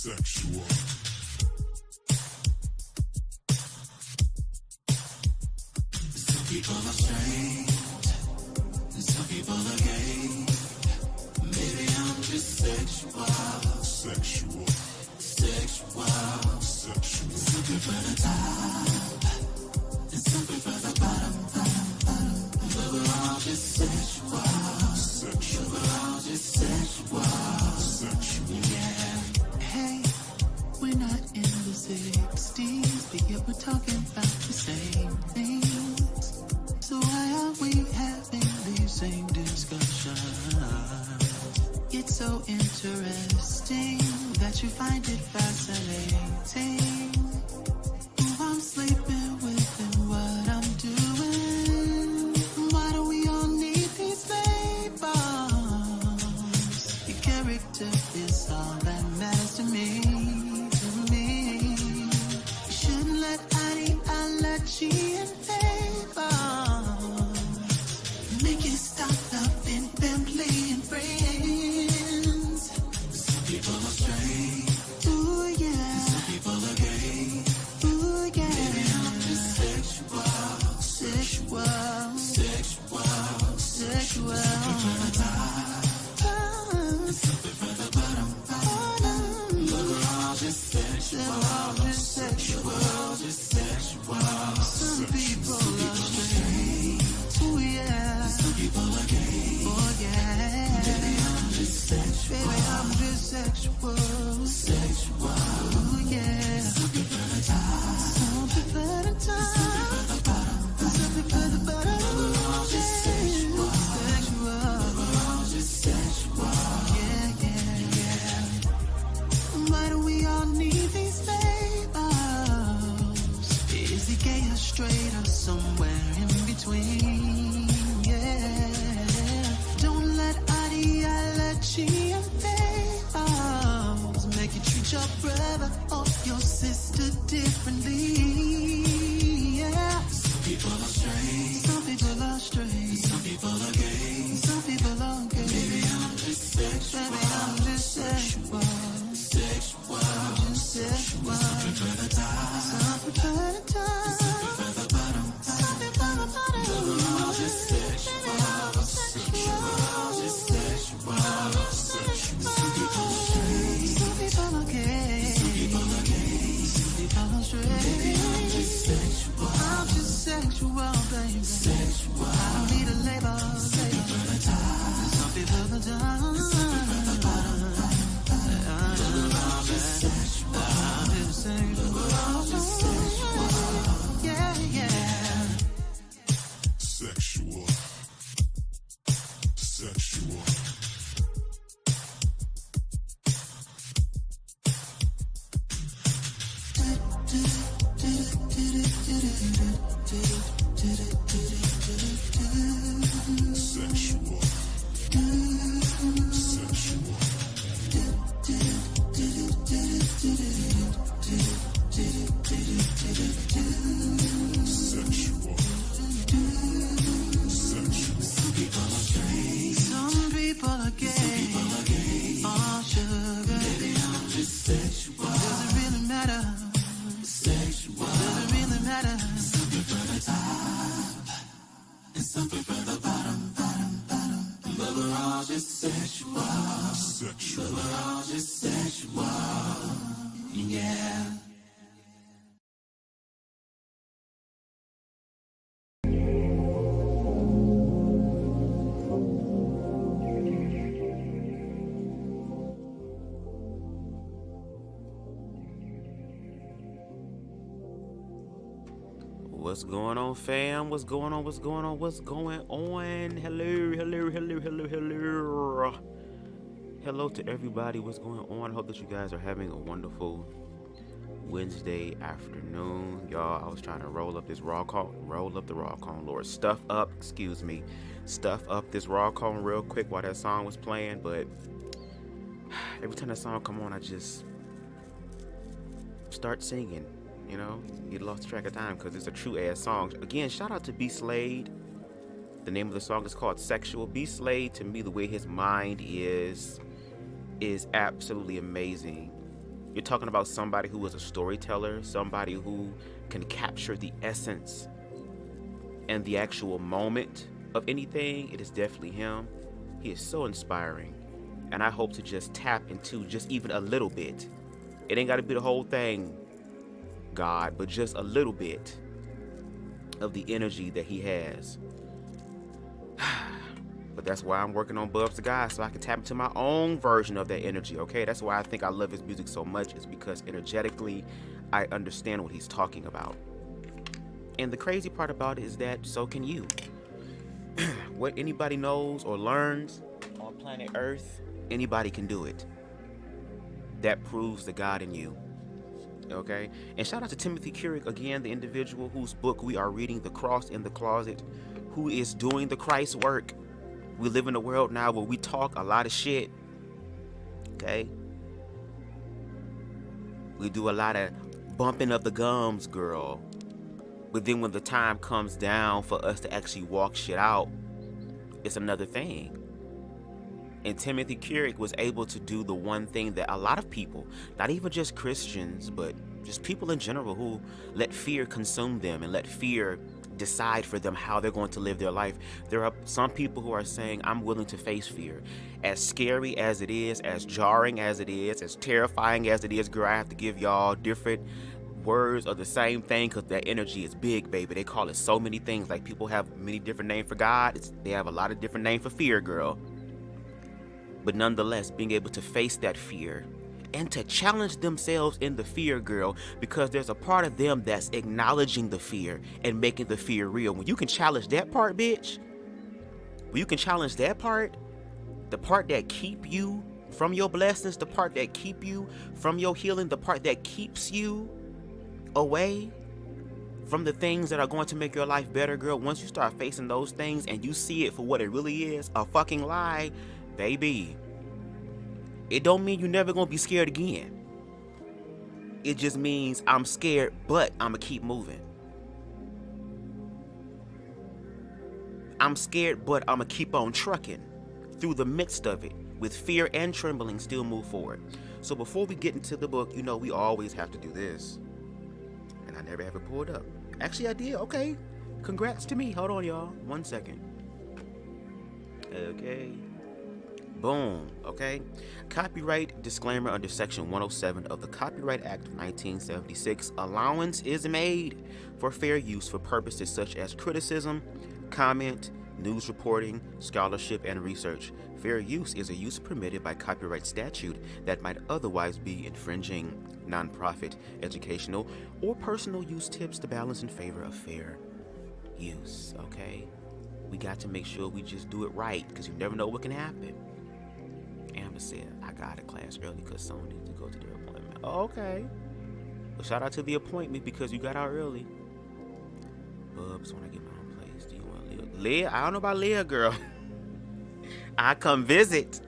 sexual. Some people are straight, and some people are gay. Maybe I'm just sexual. Sexual. Sexual. Sexual. Some prefer the top, and some prefer the bottom. But we're all just sexual. Sexual. We're all just sexual. Sexual. Yeah. Hey, we're not in the 60s, but yet we're talking about the same things. So why are we having these same discussions? It's so interesting that you find it fascinating. Who I'm sleeping with and what I'm doing. Why do we all need these labels? Your character is all that matters to me. To me. You shouldn't let ideology and favor make you stop loving family and friends. Some people are straight. Ooh, yeah. Some people are gay. Ooh, yeah. Maybe I'm just sexual. Sexual. Sexual. Sexual. Some prefer the top, and some prefer the bottom. But we're all just sexual. We're all just sexual. Some people are straight. Ooh, yeah. Some people are gay. Oh, yeah. Baby, I'm just sexual. Baby, I'm just sexual. Sexual. Ooh, yeah. Some prefer the top. Some prefer the top. Some prefer the bottom. Some prefer the bottom. But we're all just sexual. Sexual. We're all just sexual. Yeah, yeah, yeah. Why do we all need these labels? Is he gay or straight or somewhere in between? Yeah. Don't let ideology and favors make you treat your brother or your sister differently. Yeah. Some people are straight. Some people are straight. Some people are gay. Some people are gay. Maybe I'm just sexual. Maybe I'm just sexual. Sexual. I'm just sexual. Some prefer the top. Some prefer the top. Some prefer the bottom. Some prefer the bottom. But we're all just sexual. Sexual. We're all just sexual. Sexual. Some people are straight. Some people are gay. Some people are gay. Some people are straight. Maybe I'm just sexual. I'm just sexual, baby. Sexual. I don't need a label. Some prefer the top. Some prefer the top. Some prefer the bottom. But we're all just sexual. I'm just sexual. We're all just sexual. Yeah, yeah. Sexual. Sexual. Sexual. Sexual. Sexual. Some people are straight. Some people are gay. Some people are gay. Oh, sugar. Baby, I'm just sexual. Does it really matter? Sexual. Does it really matter? Some prefer the top, and some prefer the bottom. But we're all just sexual. Sexual. But we're all just sexual. Yeah. What's going on, fam? What's going on? What's going on? What's going on? Hello, hello, hello, hello, hello. Hello to everybody. What's going on? I hope that you guys are having a wonderful Wednesday afternoon. Y'all, I was trying to roll up the raw cone, Lord. Stuff up this raw cone real quick while that song was playing, but every time that song come on, I just start singing. You know, get lost track of time because it's a true ass song. Again, shout out to B Slade. The name of the song is called Sexual. B Slade, to me, the way his mind is absolutely amazing. You're talking about somebody who is a storyteller, somebody who can capture the essence and the actual moment of anything. It is definitely him. He is so inspiring. And I hope to just tap into just even a little bit. It ain't got to be the whole thing, God, but just a little bit of the energy that he has. But that's why I'm working on BubzDaGawd, so I can tap into my own version of that energy, okay? That's why I think I love his music so much, is because energetically, I understand what he's talking about. And the crazy part about it is that so can you. What anybody knows or learns on planet Earth, anybody can do it. That proves the God in you. Okay? And shout out to Timothy Kurek, again, the individual whose book we are reading, The Cross in the Closet, who is doing the Christ work. We live in a world now where we talk a lot of shit. Okay? We do a lot of bumping of the gums, girl. But then when the time comes down for us to actually walk shit out, it's another thing. And Timothy Kurek was able to do the one thing that a lot of people, not even just Christians, but just people in general who let fear consume them and let fear decide for them how they're going to live their life. There are some people who are saying, I'm willing to face fear. As scary as it is, as jarring as it is, as terrifying as it is, girl, I have to give y'all different words of the same thing because that energy is big, baby. They call it so many things. Like people have many different names for God. They have a lot of different names for fear, girl. But nonetheless, being able to face that fear and to challenge themselves in the fear, girl, because there's a part of them that's acknowledging the fear and making the fear real. When you can challenge that part, bitch, when you can challenge that part, the part that keep you from your blessings, the part that keep you from your healing, the part that keeps you away from the things that are going to make your life better, girl, once you start facing those things and you see it for what it really is, a fucking lie, baby, it don't mean you're never gonna be scared again. It just means I'm scared, but I'ma keep moving. I'm scared, but I'ma keep on trucking through the midst of it. With fear and trembling, still move forward. So before we get into the book, you know we always have to do this. And I never have it pulled up. Actually, I did. Okay. Congrats to me. Hold on, y'all. 1 second. Okay. Boom. Okay. Copyright disclaimer under Section 107 of the Copyright Act of 1976. Allowance is made for fair use for purposes such as criticism, comment, news reporting, scholarship, and research. Fair use is a use permitted by copyright statute that might otherwise be infringing. Nonprofit, educational, or personal use tips to balance in favor of fair use. Okay? We got to make sure we just do it right, because you never know what can happen. Amber said, I got a class early because someone needs to go to their appointment. Oh, okay. Well, shout out to the appointment because you got out early. Bubs, when I get my own place, do you want to live? Leah? I don't know about Leah, girl. I come visit.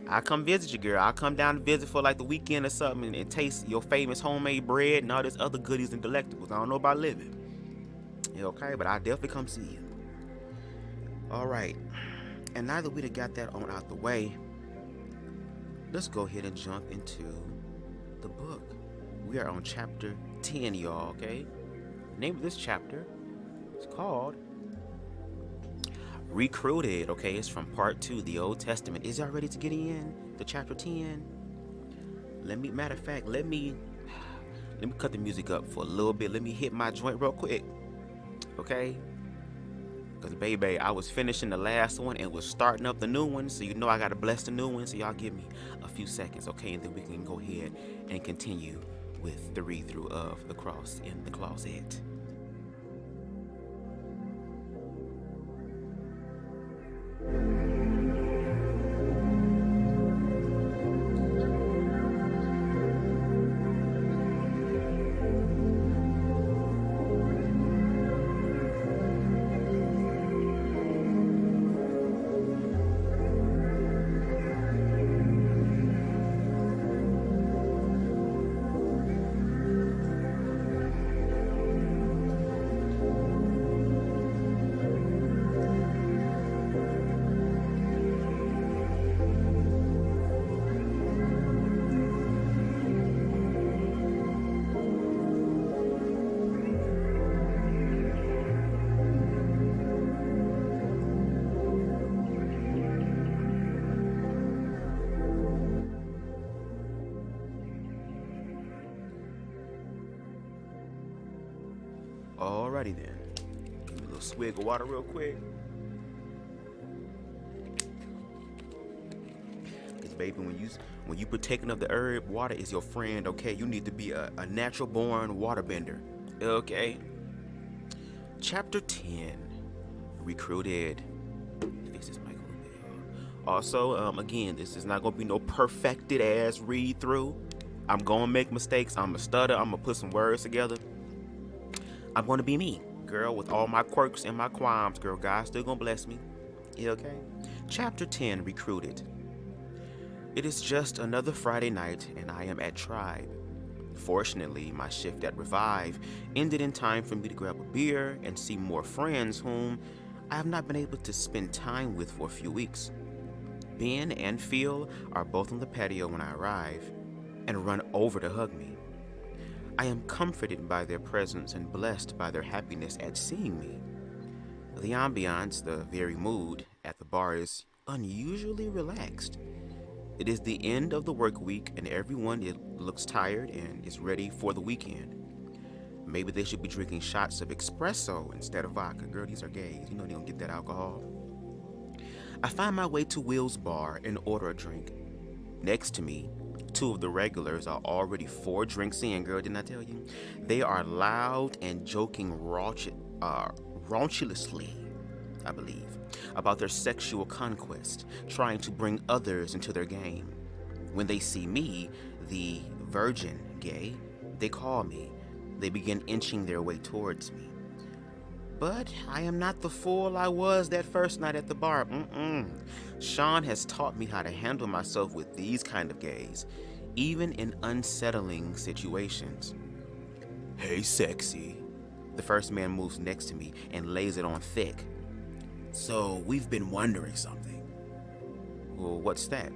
I come visit you, girl. I'll come down to visit for like the weekend or something and taste your famous homemade bread and all this other goodies and delectables. I don't know about living. Yeah, okay, but I'll definitely come see you. All right. And now that we done got that on out the way, let's go ahead and jump into the book. We are on chapter 10, y'all, okay? The name of this chapter is called Recruited, okay? It's from part 2, the Old Testament. Is y'all ready to get in to chapter 10? Matter of fact, let me cut the music up for a little bit. Let me hit my joint real quick, okay? Because, baby, I was finishing the last one and was starting up the new one. So, you know, I got to bless the new one. So, y'all give me a few seconds, okay? And then we can go ahead and continue with the read-through of The Cross in the Closet. Alrighty then. Give me a little swig of water real quick. Cause baby, when you partaking of the herb, water is your friend, okay? You need to be a natural born waterbender. Okay. Chapter 10. Recruited. Fix this mic a little bit, y'all. Also, again, this is not gonna be no perfected ass read through. I'm gonna make mistakes. I'm gonna stutter. I'm gonna put some words together. I'm gonna be me, girl, with all my quirks and my qualms, girl. God's still gonna bless me. Yeah, okay? Chapter 10, Recruited. It is just another Friday night, and I am at Tribe. Fortunately, my shift at Revive ended in time for me to grab a beer and see more friends whom I have not been able to spend time with for a few weeks. Ben and Phil are both on the patio when I arrive and run over to hug me. I am comforted by their presence and blessed by their happiness at seeing me. The ambiance, the very mood at the bar is unusually relaxed. It is the end of the work week and everyone looks tired and is ready for the weekend. Maybe they should be drinking shots of espresso instead of vodka. Girl, these are gays. You know they don't get that alcohol. I find my way to Will's bar and order a drink. Next to me, two of the regulars are already 4 drinks in, girl, didn't I tell you? They are loud and joking raunchiously, I believe, about their sexual conquest, trying to bring others into their game. When they see me, the virgin gay, they call me. They begin inching their way towards me. But I am not the fool I was that first night at the bar. Sean has taught me how to handle myself with these kind of gays, even in unsettling situations. Hey, sexy. The first man moves next to me and lays it on thick. So, we've been wondering something. Well, what's that?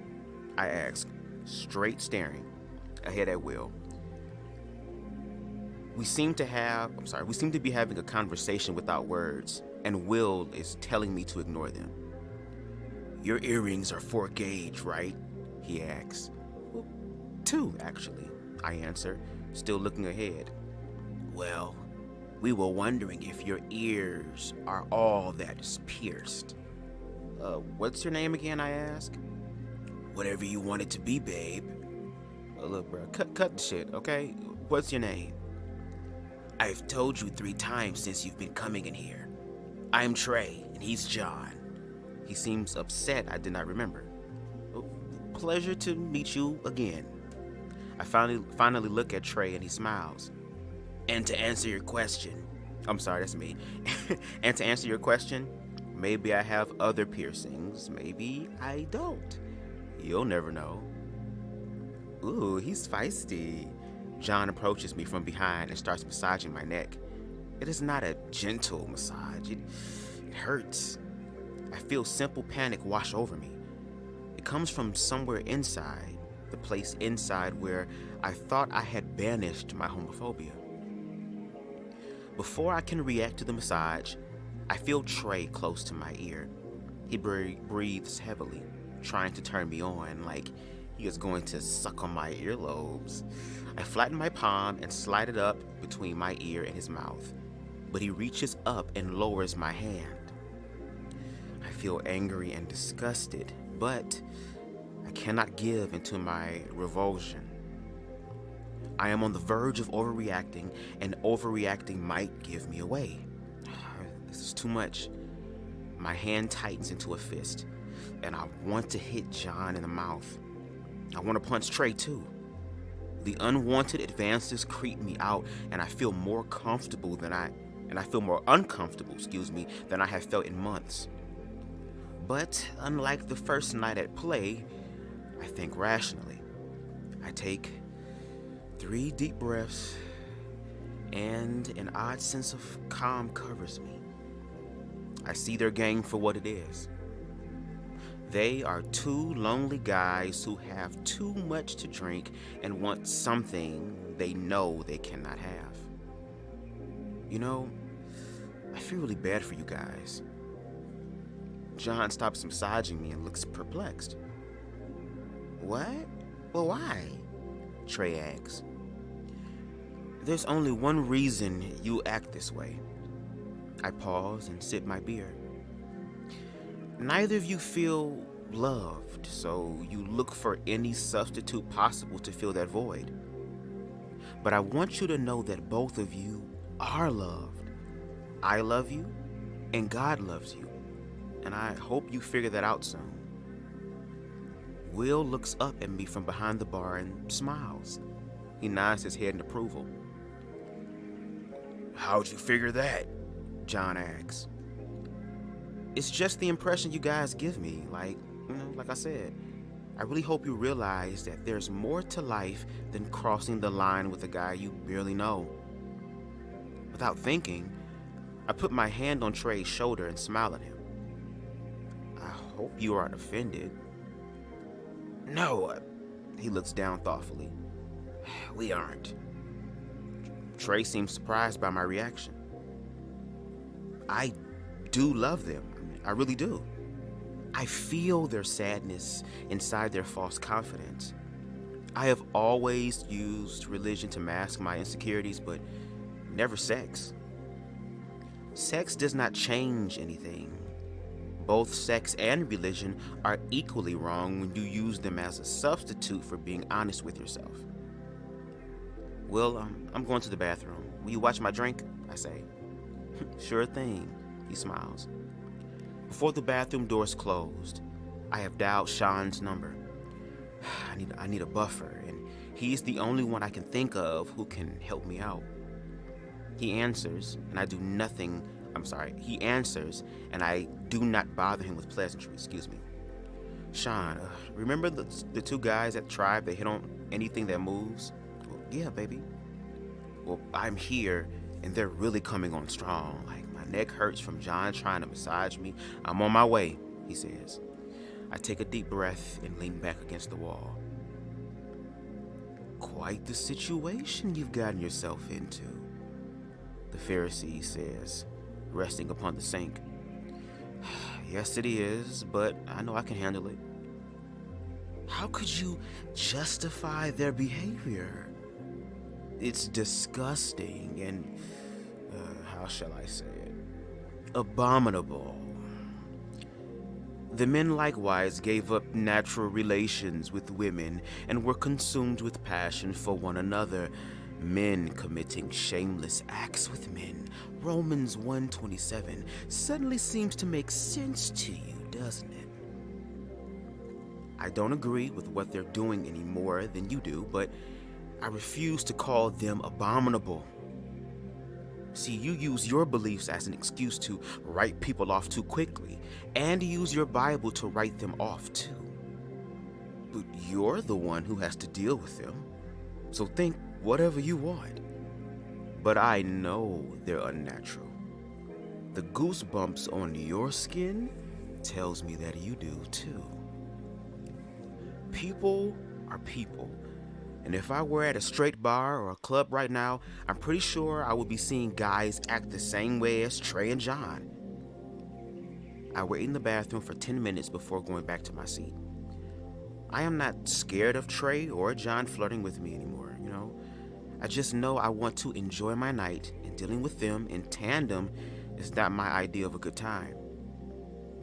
I ask, straight staring ahead at Will. We seem to be having a conversation without words, and Will is telling me to ignore them. Your earrings are 4 gauge, right? He asks. 2, actually, I answer, still looking ahead. Well, we were wondering if your ears are all that is pierced. What's your name again, I ask? Whatever you want it to be, babe. Look, bro, cut the shit, okay? What's your name? I've told you 3 times since you've been coming in here. I'm Trey, and he's John. He seems upset I did not remember. Pleasure to meet you again. I finally look at Trey, and he smiles. And to answer your question, I'm sorry, that's me. And to answer your question, maybe I have other piercings, maybe I don't. You'll never know. Ooh, he's feisty. John approaches me from behind and starts massaging my neck. It is not a gentle massage. It hurts. I feel simple panic wash over me. It comes from somewhere inside, the place inside where I thought I had banished my homophobia. Before I can react to the massage, I feel Trey close to my ear. He breathes heavily, trying to turn me on like he is going to suck on my earlobes. I flatten my palm and slide it up between my ear and his mouth, but he reaches up and lowers my hand. I feel angry and disgusted, but I cannot give into my revulsion. I am on the verge of overreacting, and overreacting might give me away. This is too much. My hand tightens into a fist, and I want to hit John in the mouth. I want to punch Trey too. The unwanted advances creep me out, and I feel more uncomfortable, than I have felt in months. But unlike the first night at play, I think rationally. I take 3 deep breaths, and an odd sense of calm covers me. I see their game for what it is. They are 2 lonely guys who have too much to drink and want something they know they cannot have. You know, I feel really bad for you guys. John stops massaging me and looks perplexed. What? Well, why? Trey asks. There's only one reason you act this way. I pause and sip my beer. Neither of you feel loved, so you look for any substitute possible to fill that void. But I want you to know that both of you are loved. I love you, and God loves you. And I hope you figure that out soon. Will looks up at me from behind the bar and smiles. He nods his head in approval. How'd you figure that? John asks. It's just the impression you guys give me. Like I said, I really hope you realize that there's more to life than crossing the line with a guy you barely know. Without thinking, I put my hand on Trey's shoulder and smile at him. I hope you aren't offended. No, he looks down thoughtfully. We aren't. Trey seems surprised by my reaction. I do love them. I really do. I feel their sadness inside their false confidence. I have always used religion to mask my insecurities, but never sex. Sex does not change anything. Both sex and religion are equally wrong when you use them as a substitute for being honest with yourself. Well, I'm going to the bathroom. Will you watch my drink? I say. Sure thing, he smiles. Before the bathroom doors closed, I have dialed Sean's number. I need a buffer, and he's the only one I can think of who can help me out. He answers, and I do not bother him with pleasantries, Sean, remember the two guys at Tribe that hit on anything that moves? Well, yeah, baby. Well, I'm here, and they're really coming on strong. My neck hurts from John trying to massage me. I'm on my way, he says. I take a deep breath and lean back against the wall. Quite the situation you've gotten yourself into, the Pharisee says, resting upon the sink. Yes, it is, but I know I can handle it. How could you justify their behavior? It's disgusting and, how shall I say it? Abominable. The men likewise gave up natural relations with women and were consumed with passion for one another, men committing shameless acts with men. Romans 1:27 suddenly seems to make sense to you, doesn't it? I don't agree with what they're doing any more than you do, but I refuse to call them abominable. See, you use your beliefs as an excuse to write people off too quickly, and use your Bible to write them off too. But you're the one who has to deal with them, so think whatever you want. But I know they're unnatural. The goosebumps on your skin tells me that you do too. People are people. And if I were at a straight bar or a club right now, I'm pretty sure I would be seeing guys act the same way as Trey and John. I wait in the bathroom for 10 minutes before going back to my seat. I am not scared of Trey or John flirting with me anymore, I just know I want to enjoy my night, and dealing with them in tandem is not my idea of a good time.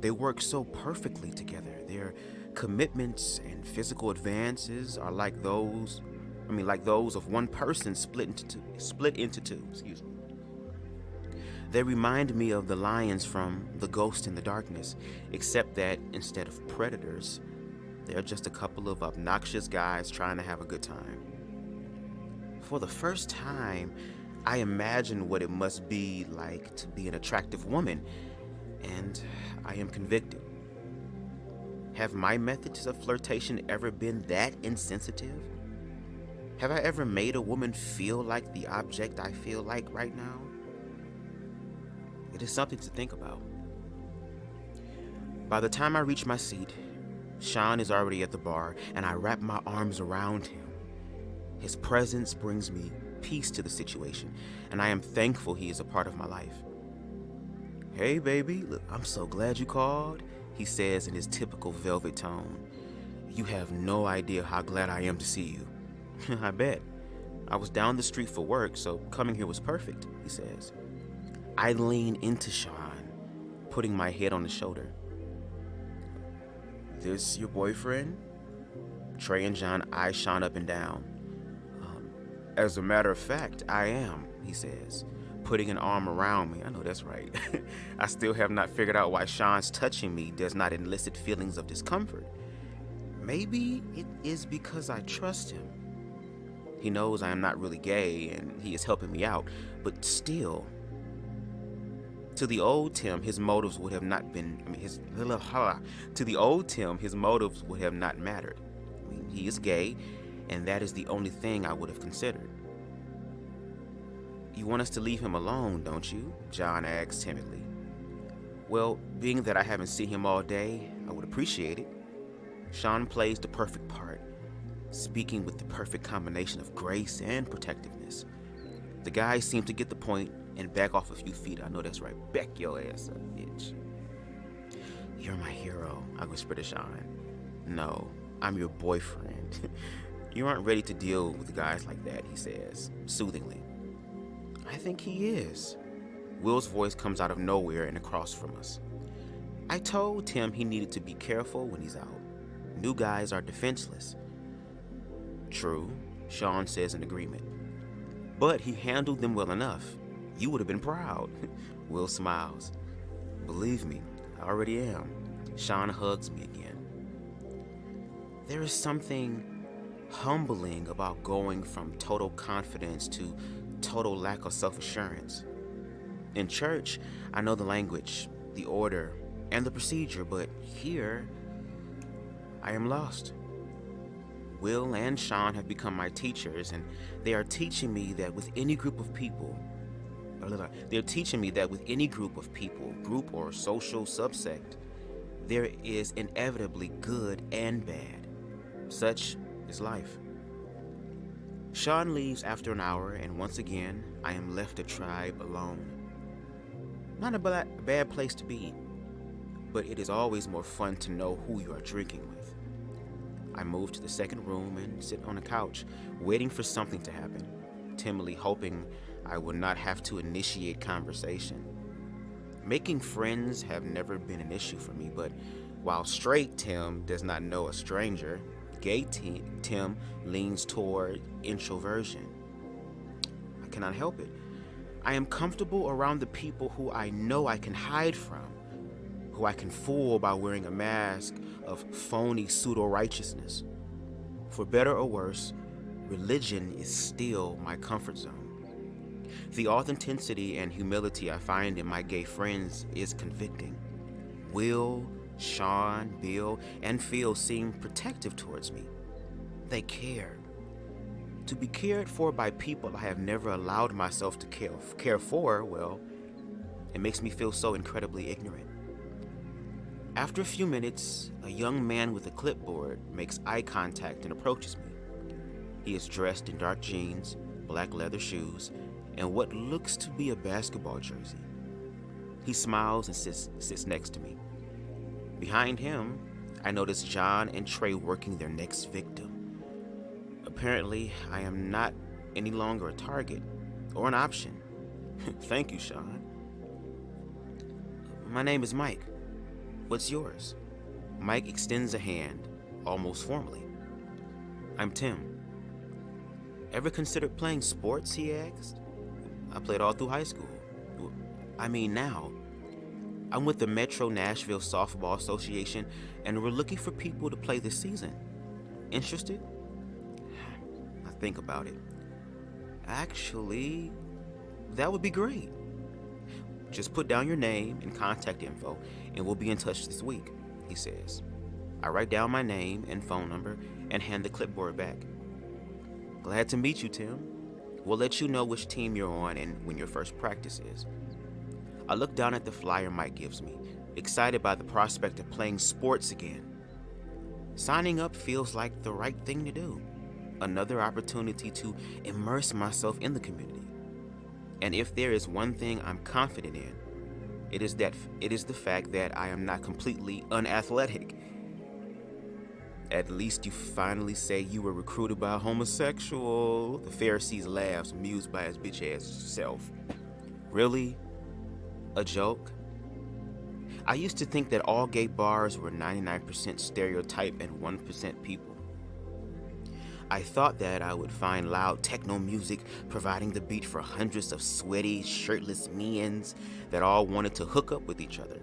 They work so perfectly together. Their commitments and physical advances are like those of one person split into two. They remind me of the lions from The Ghost in the Darkness, except that instead of predators, they're just a couple of obnoxious guys trying to have a good time. For the first time, I imagine what it must be like to be an attractive woman, and I am convicted. Have my methods of flirtation ever been that insensitive? Have I ever made a woman feel like the object I feel like right now? It is something to think about. By the time I reach my seat, Sean is already at the bar, and I wrap my arms around him. His presence brings me peace to the situation, and I am thankful he is a part of my life. Hey, baby, look, I'm so glad you called, he says in his typical velvet tone. You have no idea how glad I am to see you. I bet. I was down the street for work, so coming here was perfect, he says. I lean into Sean, putting my head on his shoulder. This your boyfriend? Trey and John eye Sean up and down. As a matter of fact, I am, he says, putting an arm around me. I know that's right. I still have not figured out why Sean's touching me does not elicit feelings of discomfort. Maybe it is because I trust him. He knows I am not really gay and he is helping me out, but still. To the old Tim, his motives would have not been, to the old Tim, his motives would have not mattered. He is gay, and that is the only thing I would have considered. You want us to leave him alone, don't you? John asks timidly. Well, being that I haven't seen him all day, I would appreciate it. Sean plays the perfect part, speaking with the perfect combination of grace and protectiveness. The guys seem to get the point and back off a few feet. I know that's right. Back your ass up, bitch. You're my hero, I whisper to Sean. No, I'm your boyfriend. You aren't ready to deal with guys like that, he says, soothingly. I think he is. Will's voice comes out of nowhere and across from us. I told Tim he needed to be careful when he's out. New guys are defenseless. True, Sean says in agreement. But he handled them well enough. You would have been proud. Will smiles. Believe me, I already am. Sean hugs me again. There is something humbling about going from total confidence to total lack of self-assurance. In church, I know the language, the order, and the procedure, but here, I am lost. Will and Sean have become my teachers, and they are teaching me that with any group of people, group or social subsect, there is inevitably good and bad. Such is life. Sean leaves after an hour, and once again, I am left a tribe alone. Not a bad place to be, but it is always more fun to know who you are drinking with. I move to the second room and sit on a couch, waiting for something to happen, timidly hoping I will not have to initiate conversation. Making friends have never been an issue for me, but while straight Tim does not know a stranger, gay Tim leans toward introversion. I cannot help it. I am comfortable around the people who I know I can hide from, who I can fool by wearing a mask of phony pseudo-righteousness. For better or worse, religion is still my comfort zone. The authenticity and humility I find in my gay friends is convicting. Will, Sean, Bill, and Phil seem protective towards me. They care. To be cared for by people I have never allowed myself to care for, well, it makes me feel so incredibly ignorant. After a few minutes, a young man with a clipboard makes eye contact and approaches me. He is dressed in dark jeans, black leather shoes, and what looks to be a basketball jersey. He smiles and sits next to me. Behind him, I notice John and Trey working their next victim. Apparently, I am not any longer a target or an option. Thank you, Sean. My name is Mike. What's yours? Mike extends a hand, almost formally. I'm Tim. Ever considered playing sports, he asked. I played all through high school. I mean now. I'm with the Metro Nashville Softball Association, and we're looking for people to play this season. Interested? I think about it. Actually, that would be great. Just put down your name and contact info, and we'll be in touch this week, he says. I write down my name and phone number and hand the clipboard back. Glad to meet you, Tim. We'll let you know which team you're on and when your first practice is. I look down at the flyer Mike gives me, excited by the prospect of playing sports again. Signing up feels like the right thing to do. Another opportunity to immerse myself in the community. And if there is one thing I'm confident in, it is the fact that I am not completely unathletic. At least you finally say you were recruited by a homosexual. The Pharisees laughs, amused by his bitch ass self. Really? a joke. I used to think that all gay bars were 99% stereotype and 1% people. I thought that I would find loud techno music providing the beat for hundreds of sweaty, shirtless mens that all wanted to hook up with each other.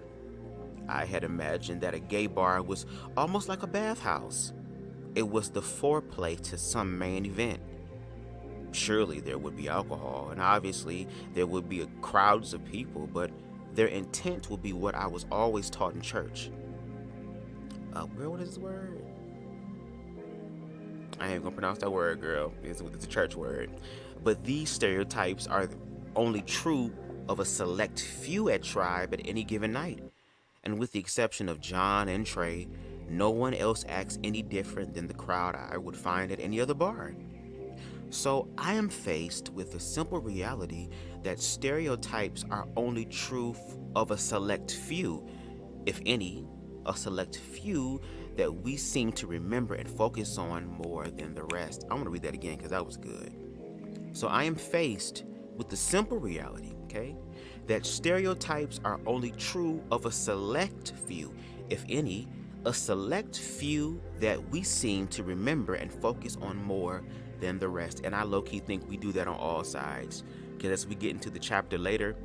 I had imagined that a gay bar was almost like a bathhouse. It was the foreplay to some main event. Surely there would be alcohol, and obviously there would be crowds of people, but their intent would be what I was always taught in church. What is this word? I ain't gonna pronounce that word, girl. It's a church word. But these stereotypes are only true of a select few at Tribe at any given night. And with the exception of John and Trey, no one else acts any different than the crowd I would find at any other bar. So I am faced with the simple reality that stereotypes are only true of a select few, if any, a select few that we seem to remember and focus on more than the rest. I'm going to read that again because that was good. So I am faced with the simple reality, okay, that stereotypes are only true of a select few, if any, a select few that we seem to remember and focus on more than the rest. And I low-key think we do that on all sides, because as we get into the chapter later,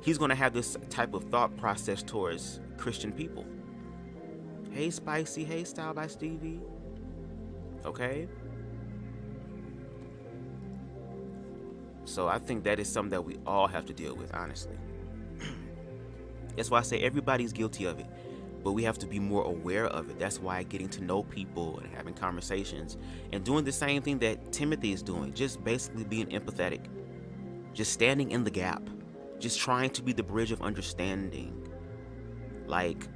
he's going to have this type of thought process towards Christian people. Hey Spicy, hey Style by Stevie. Okay? So I think that is something that we all have to deal with, honestly. That's why I say everybody's guilty of it, but we have to be more aware of it. That's why getting to know people and having conversations and doing the same thing that Timothy is doing, just basically being empathetic, just standing in the gap, just trying to be the bridge of understanding. Like,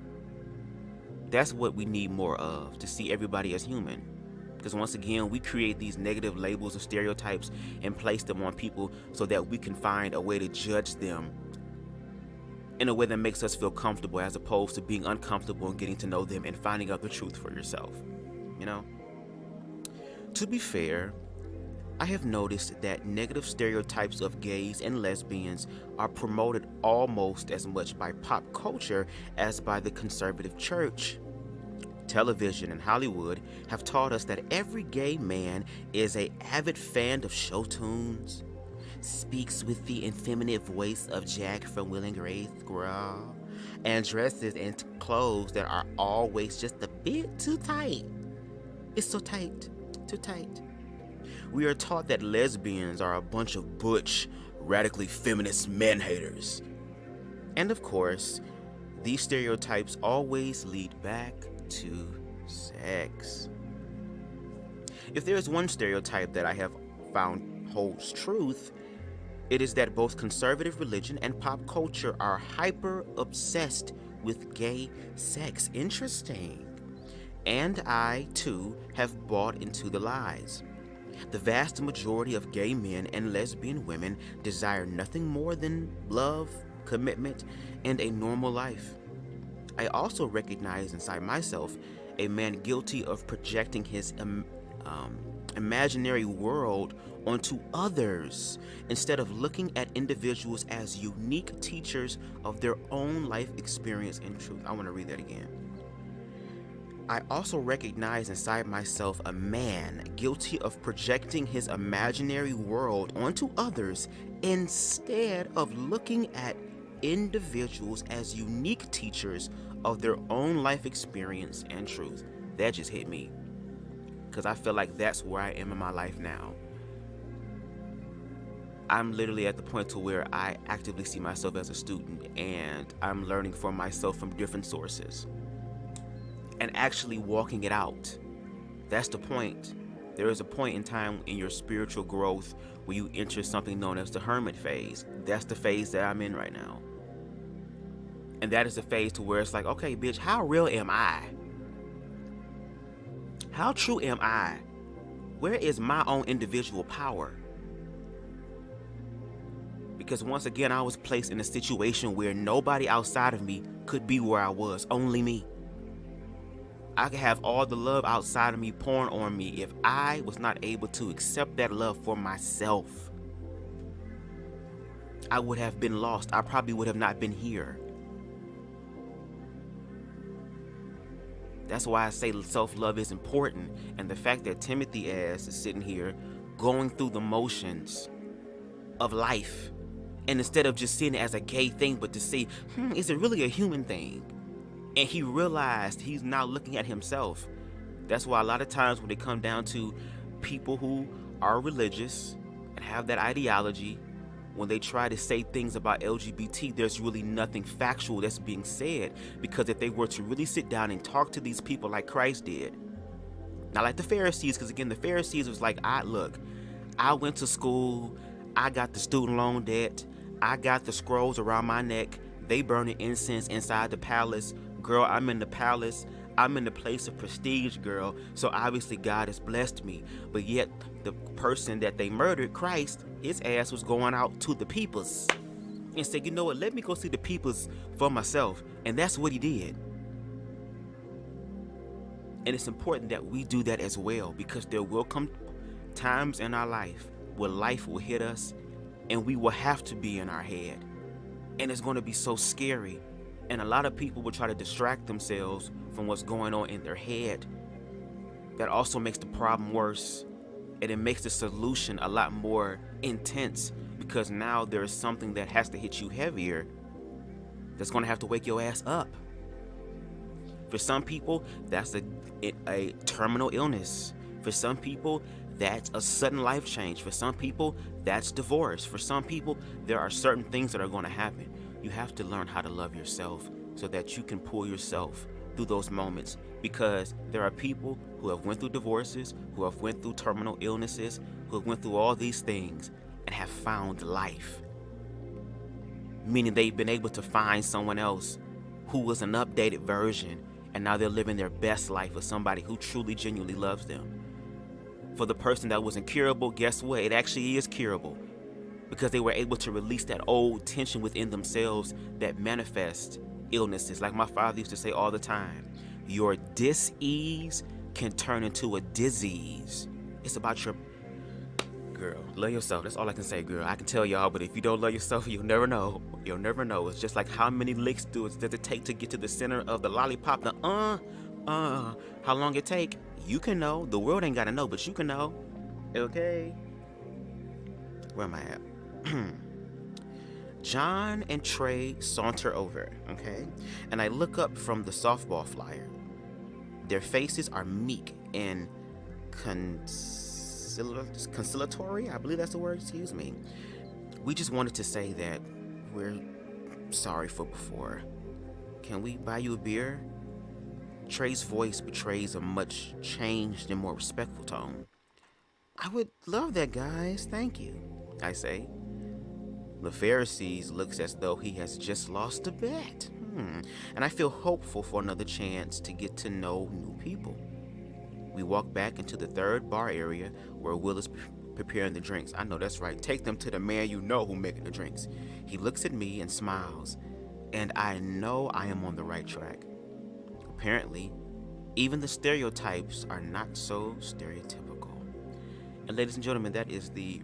that's what we need more of, to see everybody as human. Because once again, we create these negative labels and stereotypes and place them on people so that we can find a way to judge them in a way that makes us feel comfortable, as opposed to being uncomfortable and getting to know them and finding out the truth for yourself. You know? To be fair, I have noticed that negative stereotypes of gays and lesbians are promoted almost as much by pop culture as by the conservative church. Television and Hollywood have taught us that every gay man is an avid fan of show tunes, speaks with the effeminate voice of Jack from Will and Grace, girl, and dresses in clothes that are always just a bit too tight. It's so tight, too tight. We are taught that lesbians are a bunch of butch, radically feminist man-haters. And of course, these stereotypes always lead back to sex. If there is one stereotype that I have found holds truth, it is that both conservative religion and pop culture are hyper obsessed with gay sex. Interesting. And I, too, have bought into the lies. The vast majority of gay men and lesbian women desire nothing more than love, commitment, and a normal life. I also recognize inside myself a man guilty of projecting his imaginary world onto others instead of looking at individuals as unique teachers of their own life experience and truth. I want to read that again. I also recognize inside myself a man guilty of projecting his imaginary world onto others instead of looking at individuals as unique teachers of their own life experience and truth. That just hit me, because I feel like that's where I am in my life now. I'm literally at the point to where I actively see myself as a student, and I'm learning for myself from different sources and actually walking it out. That's the point. There is a point in time in your spiritual growth where you enter something known as the hermit phase. That's the phase that I'm in right now. And that is the phase to where it's like, okay, bitch, how real am I? How true am I? Where is my own individual power? Because once again, I was placed in a situation where nobody outside of me could be where I was, only me. I could have all the love outside of me pouring on me if I was not able to accept that love for myself. I would have been lost. I probably would have not been here. That's why I say self-love is important. And the fact that Timothy ass is sitting here going through the motions of life, and instead of just seeing it as a gay thing, but to see, is it really a human thing? And he realized he's now looking at himself. That's why a lot of times when they come down to people who are religious and have that ideology, when they try to say things about LGBT, there's really nothing factual that's being said. Because if they were to really sit down and talk to these people like Christ did, not like the Pharisees, because again, the Pharisees was like, I went to school, I got the student loan debt, I got the scrolls around my neck, they burning incense inside the palace. Girl, I'm in the palace, I'm in the place of prestige, girl, so obviously God has blessed me. But yet, the person that they murdered, Christ, his ass was going out to the peoples and said, you know what, let me go see the peoples for myself. And that's what he did. And it's important that we do that as well, because there will come times in our life where life will hit us and we will have to be in our head. And it's going to be so scary. And a lot of people will try to distract themselves from what's going on in their head. That also makes the problem worse. And it makes the solution a lot more intense, because now there is something that has to hit you heavier that's going to have to wake your ass up. For some people, that's a terminal illness. For some people, that's a sudden life change. For some people, that's divorce. For some people, there are certain things that are going to happen. You have to learn how to love yourself so that you can pull yourself through those moments, because there are people who have went through divorces, who have went through terminal illnesses, who have went through all these things and have found life. Meaning they've been able to find someone else who was an updated version, and now they're living their best life with somebody who truly, genuinely loves them. For the person that was incurable, guess what? It actually is curable, because they were able to release that old tension within themselves that manifests illnesses. Like my father used to say all the time, your dis-ease can turn into a disease. It's about your... Girl, love yourself. That's all I can say, girl. I can tell y'all, but if you don't love yourself, you'll never know. You'll never know. It's just like, how many licks does it take to get to the center of the lollipop? How long it take? You can know. The world ain't gotta know, but you can know. Okay? Where am I at? John and Trey saunter over, okay? And I look up from the softball flyer. Their faces are meek and conciliatory, I believe that's the word, excuse me. We just wanted to say that we're sorry for before. Can we buy you a beer? Trey's voice betrays a much changed and more respectful tone. I would love that, guys. Thank you, I say. The Pharisees looks as though he has just lost a bet. And I feel hopeful for another chance to get to know new people. We walk back into the third bar area where Will is preparing the drinks. I know that's right. Take them to the man you know who's making the drinks. He looks at me and smiles, and I know I am on the right track. Apparently, even the stereotypes are not so stereotypical. And ladies and gentlemen, that is the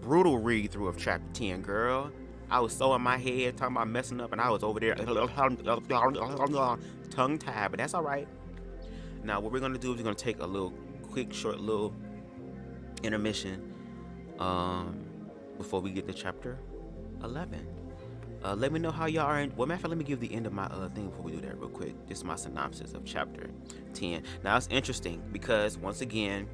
brutal read-through of chapter 10, girl. I was so in my head talking about messing up, and I was over there tongue-tied, but that's all right. Now, what we're going to do is we're going to take a short little intermission before we get to chapter 11. Let me know how y'all are. Well, matter of fact, let me give the end of my thing before we do that real quick. This is my synopsis of chapter 10. Now, it's interesting because, once again,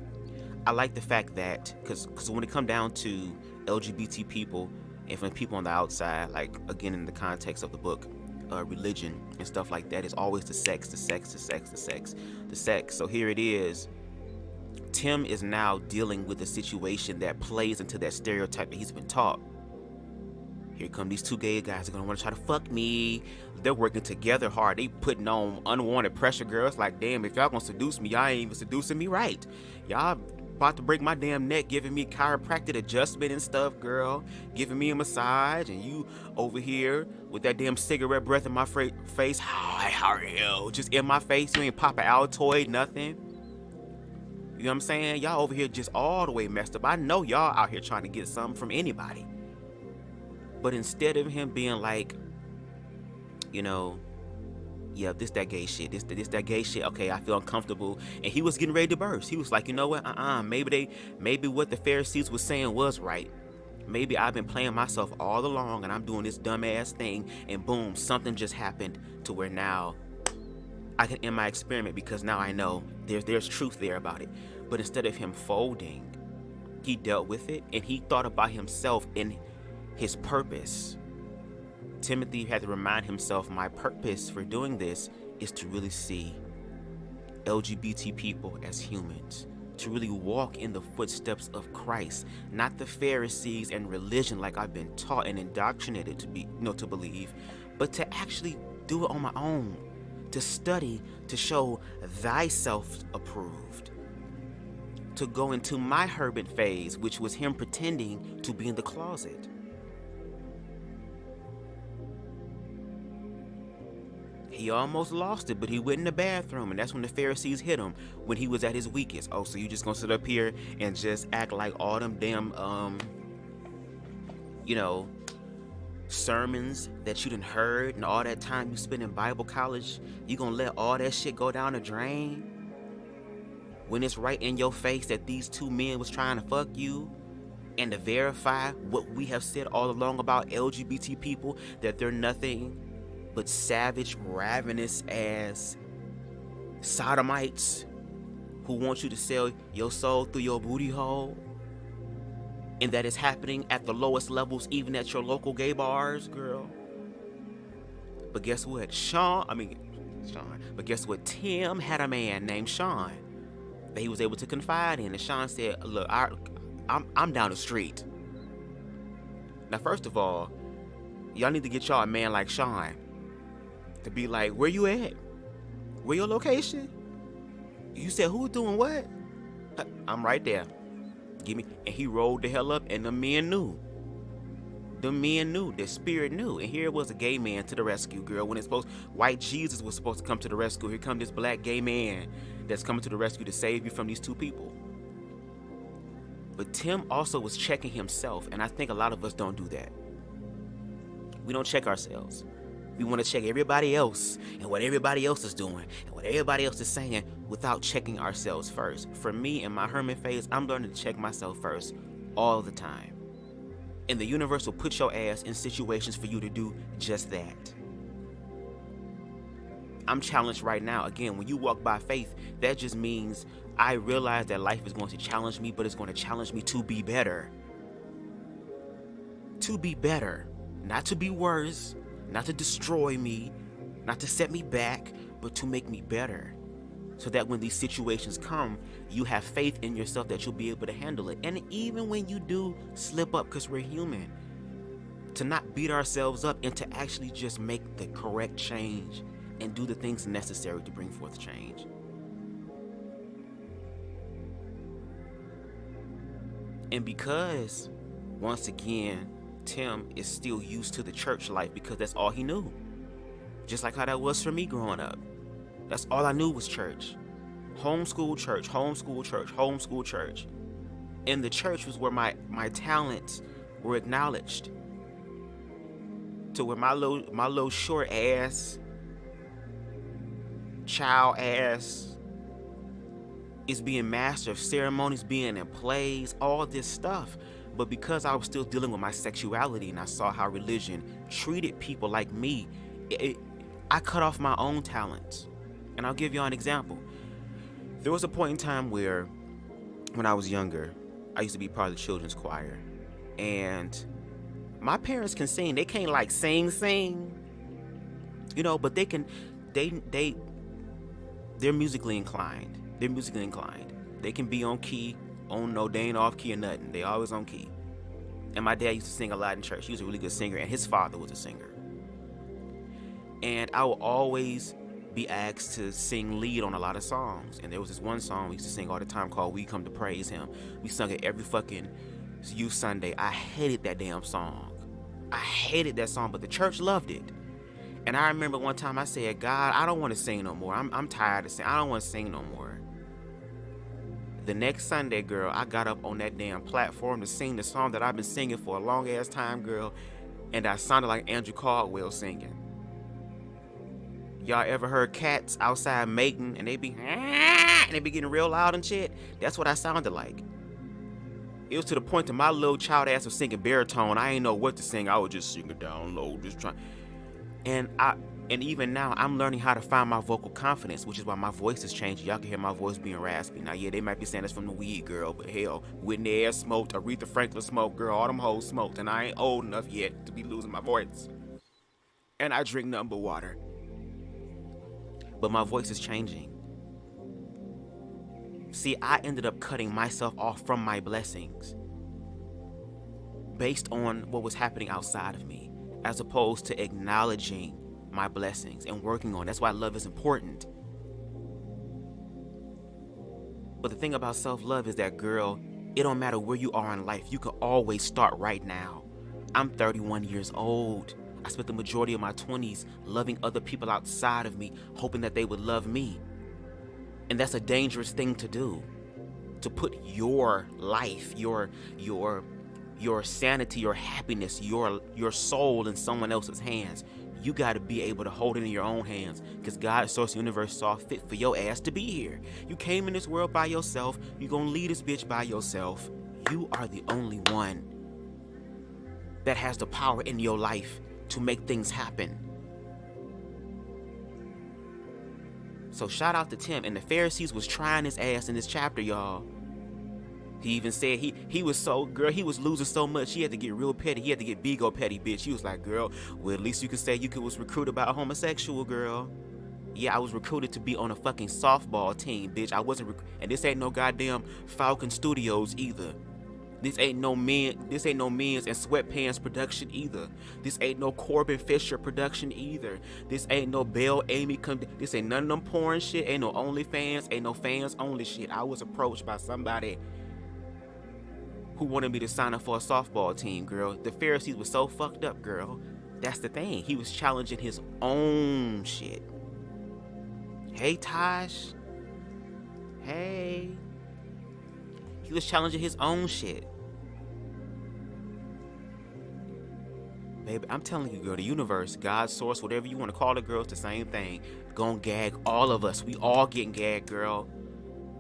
I like the fact that, because when it comes down to LGBT people and from people on the outside, like, again, in the context of the book, religion and stuff like that, is always the sex. So here it is. Tim is now dealing with a situation that plays into that stereotype that he's been taught. Here come these two gay guys. They're going to want to try to fuck me. They're working together hard. They putting on unwanted pressure, girls. Like, damn, if y'all going to seduce me, y'all ain't even seducing me right. Y'all about to break my damn neck, giving me chiropractic adjustment and stuff, girl. Giving me a massage. And you over here with that damn cigarette breath in my face. Hi, how are you? Just in my face. You ain't pop an Altoid, nothing. You know what I'm saying? Y'all over here just all the way messed up. I know y'all out here trying to get something from anybody. But instead of him being like, you know, yeah, this that gay shit, this that gay shit. Okay, I feel uncomfortable, and he was getting ready to burst. He was like, you know what? Maybe what the Pharisees was saying was right. Maybe I've been playing myself all along, and I'm doing this dumbass thing, and boom, something just happened to where now I can end my experiment because now I know there's truth there about it. But instead of him folding, he dealt with it, and he thought about himself and his purpose. Timothy had to remind himself, my purpose for doing this is to really see LGBT people as humans, to really walk in the footsteps of Christ, not the Pharisees and religion like I've been taught and indoctrinated to believe, but to actually do it on my own, to study, to show thyself approved, to go into my hermit phase, which was him pretending to be in the closet. He almost lost it, but he went in the bathroom, and that's when the Pharisees hit him, when he was at his weakest. Oh, so you just gonna sit up here and just act like all them damn, sermons that you done heard and all that time you spent in Bible college, you gonna let all that shit go down the drain? When it's right in your face that these two men was trying to fuck you, and to verify what we have said all along about LGBT people, that they're nothing but savage, ravenous ass sodomites who want you to sell your soul through your booty hole, and that is happening at the lowest levels, even at your local gay bars, girl. But guess what? But guess what? Tim had a man named Sean that he was able to confide in, and Sean said, look, I'm down the street. Now, first of all, y'all need to get y'all a man like Sean to be like, where you at? Where your location? You said who doing what? I'm right there. Give me. And he rolled the hell up, and the men knew. The men knew. The spirit knew. And here it was, a gay man to the rescue, girl. When white Jesus was supposed to come to the rescue, here come this black gay man that's coming to the rescue to save you from these two people. But Tim also was checking himself, and I think a lot of us don't do that. We don't check ourselves. We want to check everybody else and what everybody else is doing and what everybody else is saying without checking ourselves first. For me, in my hermit phase, I'm learning to check myself first all the time. And the universe will put your ass in situations for you to do just that. I'm challenged right now. Again, when you walk by faith, that just means I realize that life is going to challenge me, but it's going to challenge me to be better. To be better. Not to be worse. Not to destroy me, not to set me back, but to make me better. So that when these situations come, you have faith in yourself that you'll be able to handle it. And even when you do slip up, because we're human, to not beat ourselves up and to actually just make the correct change and do the things necessary to bring forth change. And because, once again, Tim is still used to the church life because that's all he knew. Just like how that was for me growing up. That's all I knew was church. Homeschool church, homeschool church, homeschool church. And the church was where my talents were acknowledged. To where my little short ass, child ass is being master of ceremonies, being in plays, all this stuff. But because I was still dealing with my sexuality and I saw how religion treated people like me, I cut off my own talents. And I'll give you an example. There was a point in time where, when I was younger, I used to be part of the children's choir. And my parents can sing. They can't like sing, but they can, they're musically inclined. They can be on key. Oh no, they ain't off key or nothing. They always on key. And my dad used to sing a lot in church. He was a really good singer, and his father was a singer. And I would always be asked to sing lead on a lot of songs. And there was this one song we used to sing all the time called We Come to Praise Him. We sung it every fucking youth Sunday. I hated that damn song. I hated that song, but the church loved it. And I remember one time I said, God, I don't want to sing no more. I'm tired of singing. I don't want to sing no more. The next Sunday, girl, I got up on that damn platform to sing the song that I've been singing for a long ass time, girl. and I sounded like Andrew Caldwell singing. Y'all ever heard cats outside mating and they be getting real loud and shit? That's what I sounded like. It was to the point that my little child ass was singing baritone. I ain't know what to sing. I was just singing down low, just trying. And even now, I'm learning how to find my vocal confidence, which is why my voice is changing. Y'all can hear my voice being raspy. Now, yeah, they might be saying that's from the weed, girl, but hell, Whitney Air smoked, Aretha Franklin smoked, girl, all them hoes smoked, and I ain't old enough yet to be losing my voice. And I drink nothing but water. But my voice is changing. See, I ended up cutting myself off from my blessings based on what was happening outside of me, as opposed to acknowledging my blessings and working on. That's why love is important. But the thing about self-love is that, girl, it don't matter where you are in life. You can always start right now. I'm 31 years old. I spent the majority of my 20s loving other people outside of me, hoping that they would love me. And that's a dangerous thing to do. To put your life, your sanity, your happiness, your soul in someone else's hands. You got to be able to hold it in your own hands, because God, source, universe saw fit for your ass to be here. You came in this world by yourself. You gonna leave this bitch by yourself. You are the only one that has the power in your life to make things happen. So shout out to Tim. And the Pharisees was trying his ass in this chapter, y'all. He even said he was so, girl, he was losing so much, he had to get real petty. He had to get big old petty, bitch. He was like, girl, well, at least you can say you was recruited by a homosexual, girl. Yeah, I was recruited to be on a fucking softball team, bitch. I wasn't, and this ain't no goddamn Falcon Studios either. This ain't no men's and sweatpants production either. This ain't no Corbin Fisher production either. This ain't no Belle Amy. This ain't none of them porn shit. Ain't no OnlyFans. Ain't no fans only shit. I was approached by somebody who wanted me to sign up for a softball team, girl. The Pharisees was so fucked up, girl. That's the thing. He was challenging his own shit. Hey, Tosh. Hey. He was challenging his own shit. Baby, I'm telling you, girl, the universe, God's source, whatever you want to call it, girl, it's the same thing. Gonna gag all of us. We all getting gagged, girl.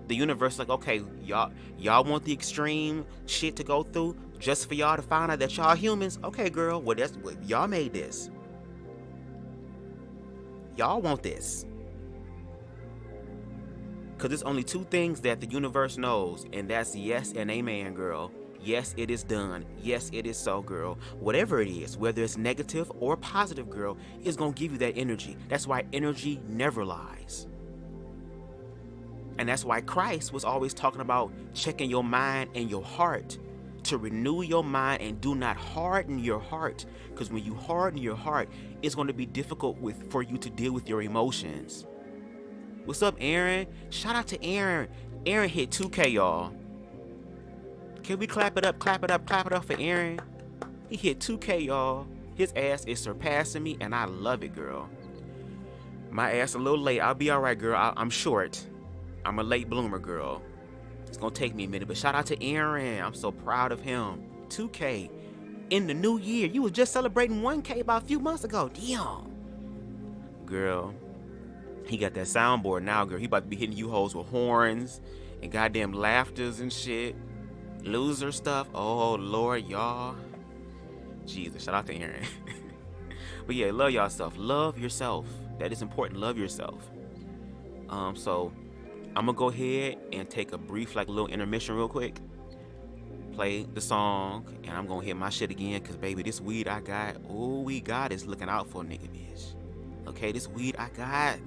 The universe like, okay, y'all want the extreme shit to go through just for y'all to find out that y'all humans? Okay, girl, well, that's what y'all made this. Y'all want this. Because there's only two things that the universe knows, and that's yes and amen, girl. Yes, it is done. Yes, it is so, girl. Whatever it is, whether it's negative or positive, girl, it's going to give you that energy. That's why energy never lies. And that's why Christ was always talking about checking your mind and your heart, to renew your mind and do not harden your heart. Because when you harden your heart, it's going to be difficult for you to deal with your emotions. What's up, Aaron? Shout out to Aaron. Aaron hit 2K, y'all. Can we clap it up for Aaron? He hit 2K, y'all. His ass is surpassing me, and I love it, girl. My ass a little late. I'll be all right, girl. I'm short. I'm a late bloomer, girl. It's gonna take me a minute, but shout out to Aaron. I'm so proud of him. 2K in the new year. You was just celebrating 1K about a few months ago. Damn. Girl, he got that soundboard now, girl. He about to be hitting you hoes with horns and goddamn laughters and shit. Loser stuff. Oh, Lord, y'all. Jesus, shout out to Aaron. But yeah, love yourself. Love yourself. That is important. Love yourself. So I'm gonna go ahead and take a brief, little intermission real quick. Play the song, and I'm gonna hit my shit again, cause baby, this weed I got, God is looking out for a nigga, bitch. Okay, this weed I got,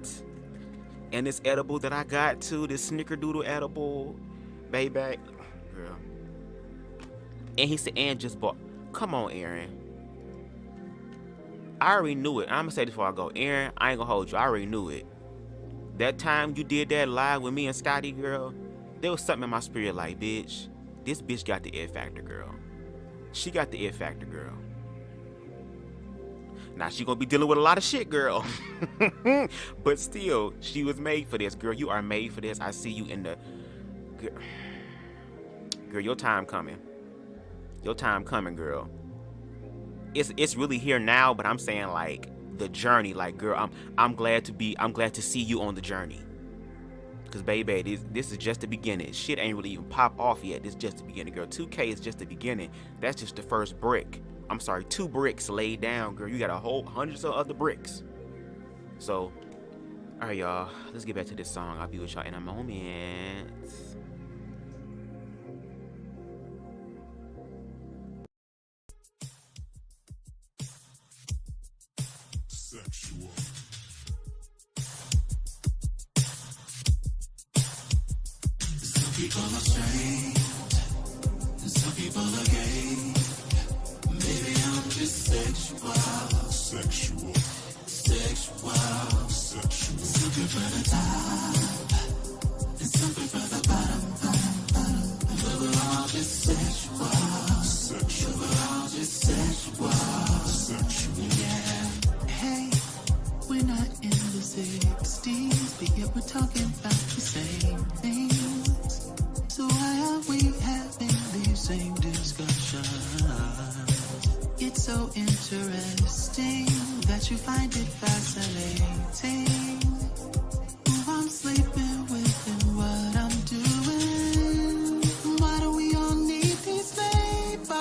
and this edible that I got too, this snickerdoodle edible, baby, girl. And he said, and just bought. Come on, Aaron. I already knew it. I'm gonna say this before I go, Aaron. I ain't gonna hold you. I already knew it. That time you did that live with me and Scotty, girl, there was something in my spirit like, bitch, this bitch got the it factor, girl. She got the it factor, girl. Now she gonna be dealing with a lot of shit, girl. But still, she was made for this, girl. You are made for this. I see you in the... Girl, your time coming. Your time coming, girl. it's really here now, but I'm saying like the journey. Like, girl, I'm glad to see you on the journey. Cause baby, this is just the beginning. Shit ain't really even pop off yet. This is just the beginning, girl. 2K is just the beginning. That's just the first brick. I'm sorry, 2 bricks laid down, girl. You got a whole hundreds of other bricks. So, all right, y'all. Let's get back to this song. I'll be with y'all in a moment. Sexual. Some people are straight, and some people are gay. Maybe I'm just sexual. Sexual. Sexual. Sexual. Something for the top, and something for the bottom. But we're all just sexual. Sexual. We're all just sexual. Sexual. Yeah. Hey, we're not in the 60s, but yet we're talking about the same things. So why are we having these same discussions? It's so interesting that you find it fascinating. Who I'm sleeping with and what I'm doing. Why do we all need these labels?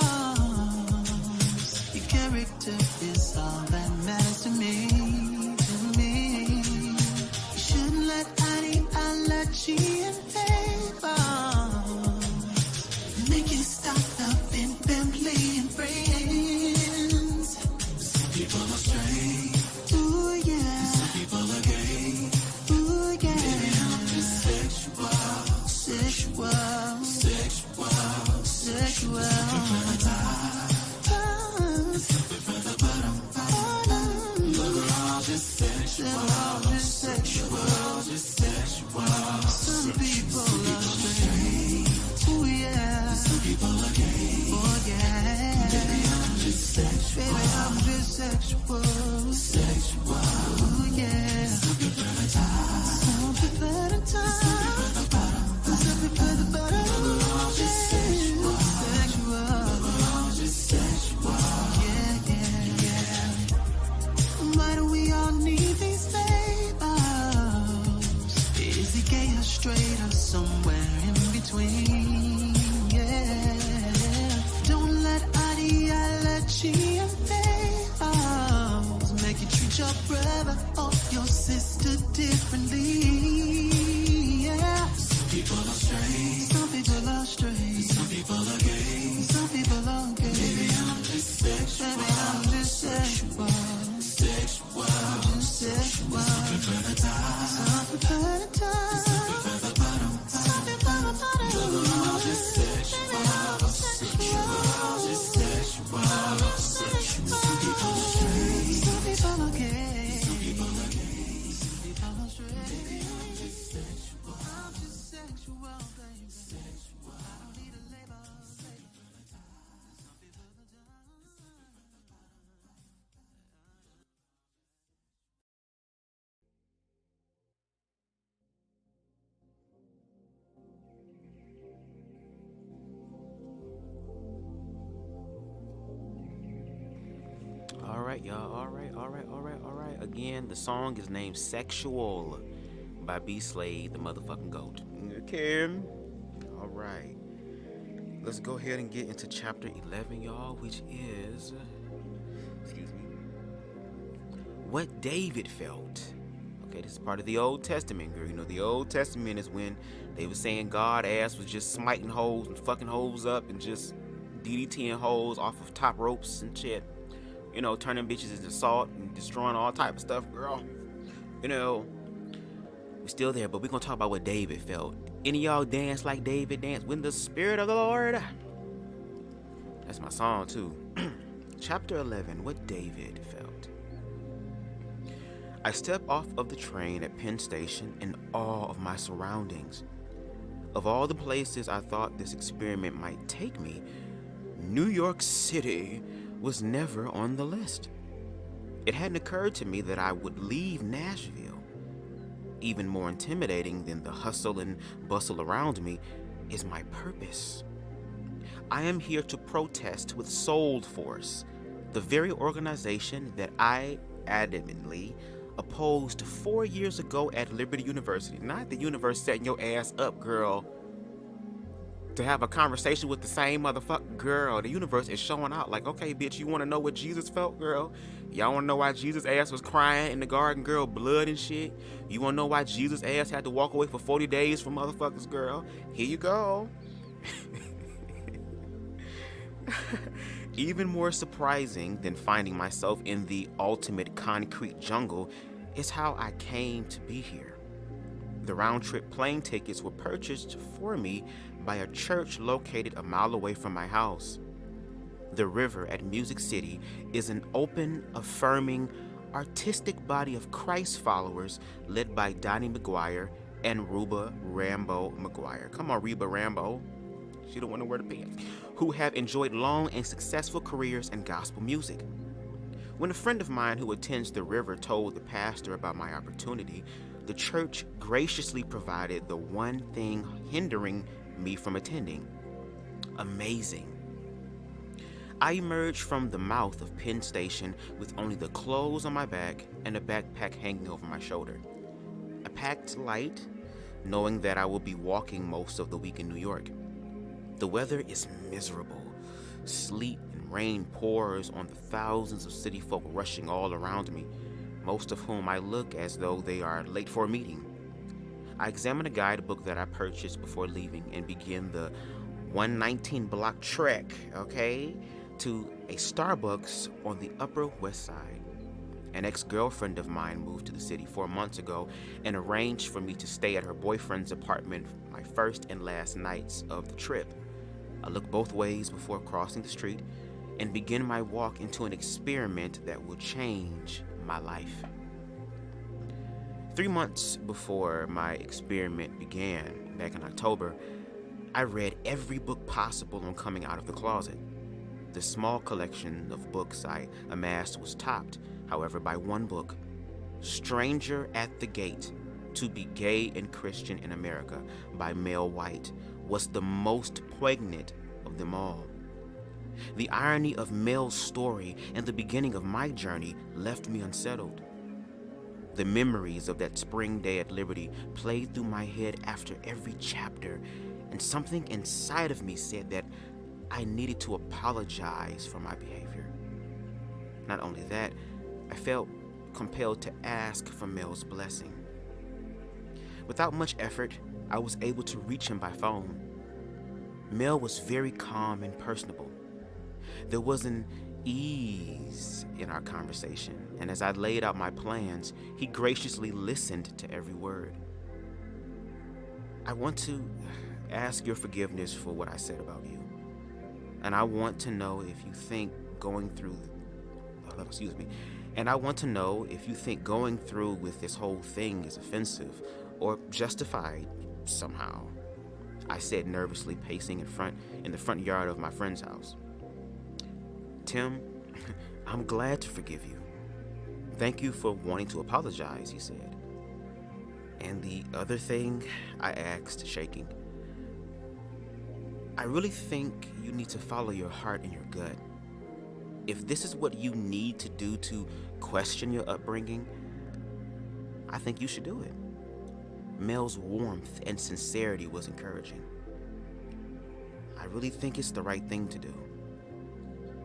Your character is all that matters to me. You shouldn't let ideology and favors make you stop loving family and friends. Some people are straight, ooh yeah. Some people are gay, ooh yeah. Maybe I'm just sexual. Sexual. Sexual. Sexual. Something for the top, and something for the bottom. But we're all just sexual. Sexual. Just sexual. Some people are straight, ooh yeah. Some people are gay, oh yeah. Baby, I'm just sexual. Baby, I'm just sexual. Sexual, ooh yeah. Something for the top, something for the top, something for the bottom, something for the bottom. But we're all just sexual. Sexual, but we're all just sexual. Yeah, yeah, yeah. Why do we all need these labels? Is he gay or straight or somewhere in between? Yeah. Don't let ideology and favors make you treat your brother or your sister differently. Yeah. Some people are straight. Some people are straight. Some people are gay. Some people are gay. Maybe I'm just sexual. Maybe I'm just sexual. Sexual. Just sexual. Something for the top. Something for the top. Something for the bottom. Something for the bottom. But we're all just sexual. Sexual. Just sexual. Sexual. Some people are straight. Some people are gay. Some people are gay. Some people are straight. Maybe I'm just sexual. I'm just sexual, baby. Sexual. I don't need a label. Something for the top. Something for the top. All right, y'all. All right. Again, the song is named "Sexual" by B Slade, the motherfucking goat. Okay. All right. Let's go ahead and get into chapter 11, y'all, which is, excuse me, what David felt. Okay, this is part of the Old Testament, girl. You know, the Old Testament is when they were saying God ass was just smiting hoes and fucking hoes up and just DDTing hoes off of top ropes and shit. You know, turning bitches into salt and destroying all type of stuff, girl. You know, we're still there, but we're gonna talk about what David felt. Any of y'all dance like David danced when the Spirit of the Lord? That's my song too. Chapter 11, what David felt. I step off of the train at Penn Station in awe of my surroundings. Of all the places I thought this experiment might take me, New York City was never on the list. It hadn't occurred to me that I would leave Nashville. Even more intimidating than the hustle and bustle around me is my purpose. I am here to protest with soul force The very organization that I adamantly opposed 4 years ago at Liberty University. Not the universe setting your ass up, girl, to have a conversation with the same motherfucker. Girl, the universe is showing out like, okay, bitch, you want to know what Jesus felt, girl? Y'all want to know why Jesus' ass was crying in the garden, girl, blood and shit? You want to know why Jesus' ass had to walk away for 40 days from motherfuckers, girl? Here you go. Even more surprising than finding myself in the ultimate concrete jungle is how I came to be here. The round-trip plane tickets were purchased for me by a church located a mile away from my house. The River at Music City is an open, affirming, artistic body of Christ followers led by Donnie McGuire and Reba Rambo McGuire. Come on, Reba Rambo. She don't want to wear the pants. Who have enjoyed long and successful careers in gospel music. When a friend of mine who attends the River told the pastor about my opportunity, the church graciously provided the one thing hindering me from attending. Amazing. I emerged from the mouth of Penn Station with only the clothes on my back and a backpack hanging over my shoulder. I packed light, knowing that I will be walking most of the week in New York. The weather is miserable. Sleet and rain pours on the thousands of city folk rushing all around me, most of whom I look as though they are late for a meeting. I examine a guidebook that I purchased before leaving and begin the 119 block trek, to a Starbucks on the Upper West Side. An ex-girlfriend of mine moved to the city 4 months ago and arranged for me to stay at her boyfriend's apartment my first and last nights of the trip. I look both ways before crossing the street and begin my walk into an experiment that will change my life. 3 months before my experiment began, back in October, I read every book possible on coming out of the closet. The small collection of books I amassed was topped, however, by one book, Stranger at the Gate, To Be Gay and Christian in America by Mel White, was the most poignant of them all. The irony of Mel's story and the beginning of my journey left me unsettled. The memories of that spring day at Liberty played through my head after every chapter, and something inside of me said that I needed to apologize for my behavior. Not only that, I felt compelled to ask for Mel's blessing. Without much effort, I was able to reach him by phone. Mel was very calm and personable. There was an ease in our conversation, and as I laid out my plans, he graciously listened to every word. I want to ask your forgiveness for what I said about you. And I want to know if you think going through with this whole thing is offensive or justified somehow, I said nervously, pacing in the front yard of my friend's house. Tim, I'm glad to forgive you. Thank you for wanting to apologize, he said. And the other thing, I asked, shaking. I really think you need to follow your heart and your gut. If this is what you need to do to question your upbringing, I think you should do it. Mel's warmth and sincerity was encouraging. I really think it's the right thing to do.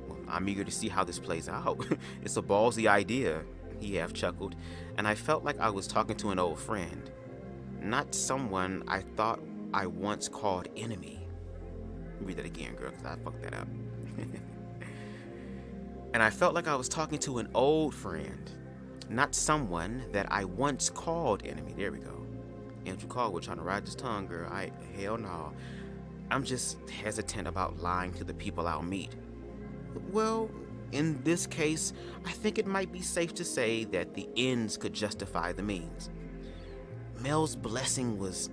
Well, I'm eager to see how this plays out. It's a ballsy idea, he half chuckled, and I felt like I was talking to an old friend, not someone I thought I once called enemy. Read that again, girl, because I fucked that up. And I felt like I was talking to an old friend, not someone that I once called enemy. There we go. Andrew Caldwell trying to ride his tongue, girl. Hell no. I'm just hesitant about lying to the people I'll meet. Well, in this case, I think it might be safe to say that the ends could justify the means. Mel's blessing was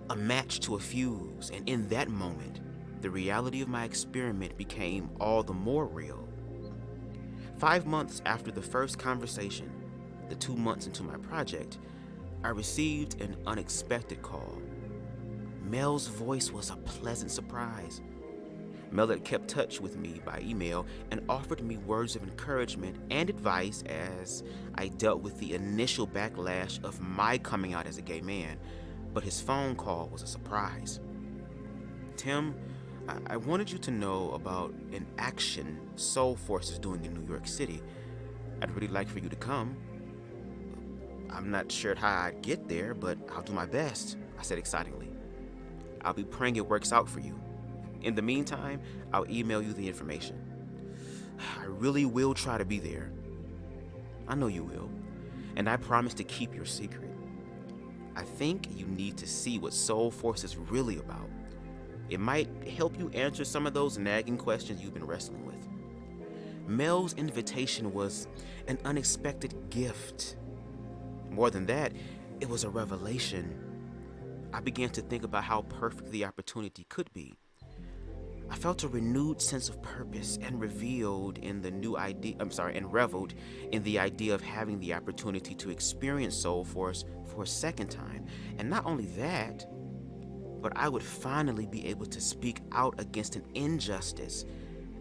a match to a fuse, and in that moment, the reality of my experiment became all the more real. 5 months after the first conversation, the 2 months into my project, I received an unexpected call. Mel's voice was a pleasant surprise. Mel had kept touch with me by email and offered me words of encouragement and advice as I dealt with the initial backlash of my coming out as a gay man, but his phone call was a surprise. Tim, I wanted you to know about an action Soul Force is doing in New York City. I'd really like for you to come. I'm not sure how I'd get there, but I'll do my best, I said excitingly. I'll be praying it works out for you. In the meantime, I'll email you the information. I really will try to be there. I know you will, and I promise to keep your secret. I think you need to see what Soul Force is really about. It might help you answer some of those nagging questions you've been wrestling with. Mel's invitation was an unexpected gift. More than that, it was a revelation. I began to think about how perfect the opportunity could be. I felt a renewed sense of purpose and reveled in the idea of having the opportunity to experience Soul Force for a second time. And not only that, but I would finally be able to speak out against an injustice,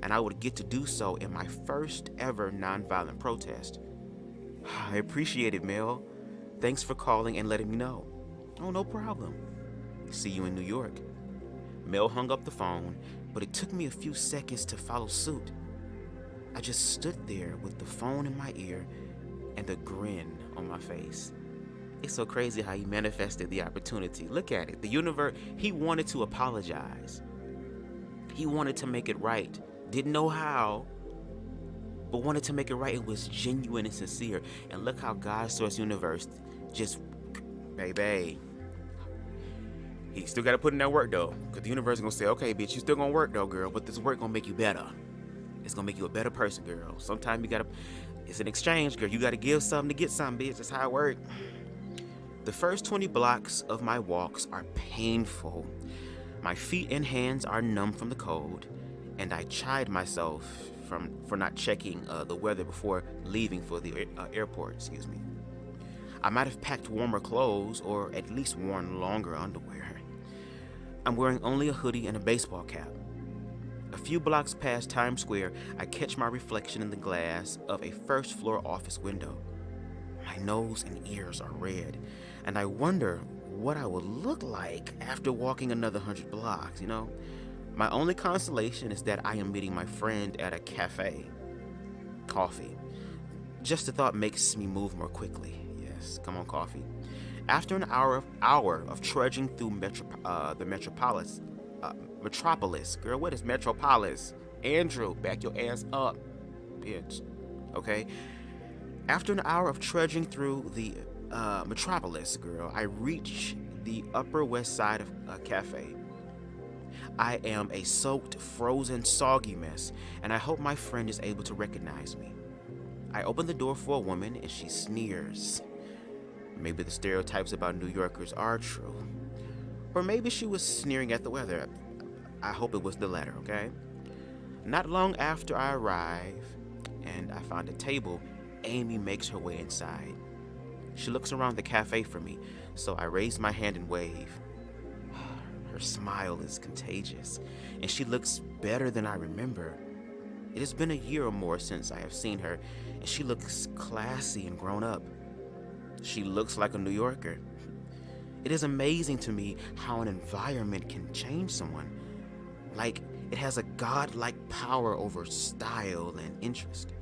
and I would get to do so in my first ever nonviolent protest. I appreciate it, Mel. Thanks for calling and letting me know. Oh, no problem. See you in New York. Mel hung up the phone, but it took me a few seconds to follow suit. I just stood there with the phone in my ear and a grin on my face. It's so crazy how he manifested the opportunity. Look at it. The universe, he wanted to apologize. He wanted to make it right. Didn't know how, but wanted to make it right. It was genuine and sincere. And look how God, Source, Universe, just, baby. He still got to put in that work, though. Because the universe is going to say, okay, bitch, you still going to work, though, girl. But this work going to make you better. It's going to make you a better person, girl. Sometimes you got to, it's an exchange, girl. You got to give something to get something, bitch. That's how it works. The first 20 blocks of my walks are painful. My feet and hands are numb from the cold. And I chide myself for not checking the weather before leaving for the airport, I might have packed warmer clothes or at least worn longer underwear. I'm wearing only a hoodie and a baseball cap. A few blocks past Times Square, I catch my reflection in the glass of a first-floor office window. My nose and ears are red, and I wonder what I will look like after walking another 100 blocks, My only consolation is that I am meeting my friend at a cafe. Coffee. Just the thought makes me move more quickly. Yes, come on, coffee. After an hour of trudging through the metropolis. Girl, what is metropolis? Andrew, back your ass up, bitch. Okay? After an hour of trudging through the metropolis, girl, I reach the Upper West Side of a cafe. I am a soaked, frozen, soggy mess, and I hope my friend is able to recognize me. I open the door for a woman, and she sneers. Maybe the stereotypes about New Yorkers are true. Or maybe she was sneering at the weather. I hope it was the latter, okay? Not long after I arrive, and I find a table, Amy makes her way inside. She looks around the cafe for me, so I raise my hand and wave. Her smile is contagious, and she looks better than I remember. It has been a year or more since I have seen her, and she looks classy and grown up. She looks like a New Yorker. It is amazing to me how an environment can change someone. Like it has a godlike power over style and interest.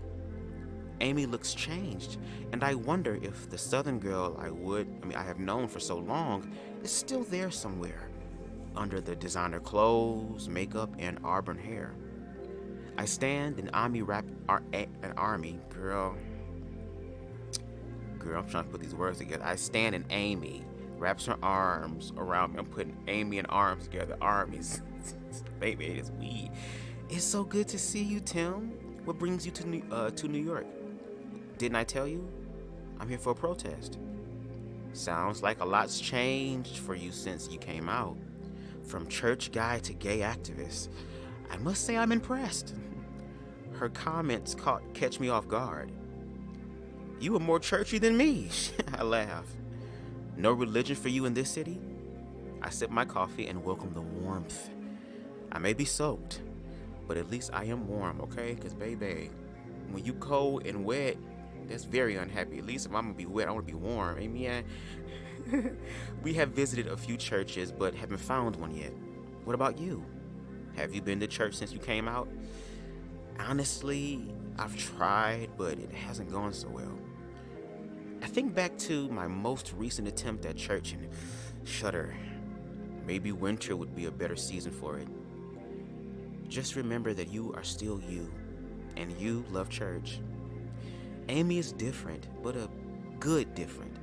Amy looks changed, and I wonder if the Southern girl I have known for so long is still there somewhere, under the designer clothes, makeup, and auburn hair. I stand in army, girl, I'm trying to put these words together. I stand and Amy wraps her arms around me. I'm putting Amy and arms together. Armies. Baby, it is weed. It's so good to see you, Tim. What brings you to New York? Didn't I tell you? I'm here for a protest. Sounds like a lot's changed for you since you came out. From church guy to gay activist. I must say I'm impressed. Her comments catch me off guard. You were more churchy than me. I laugh. No religion for you in this city? I sip my coffee and welcome the warmth. I may be soaked, but at least I am warm, okay? Because, baby, when you cold and wet, that's very unhappy. At least if I'm going to be wet, I want to be warm. Amen. We have visited a few churches, but haven't found one yet. What about you? Have you been to church since you came out? Honestly, I've tried, but it hasn't gone so well. I think back to my most recent attempt at church and shudder. Maybe winter would be a better season for it. Just remember that you are still you, and you love church. Amy is different, but a good different.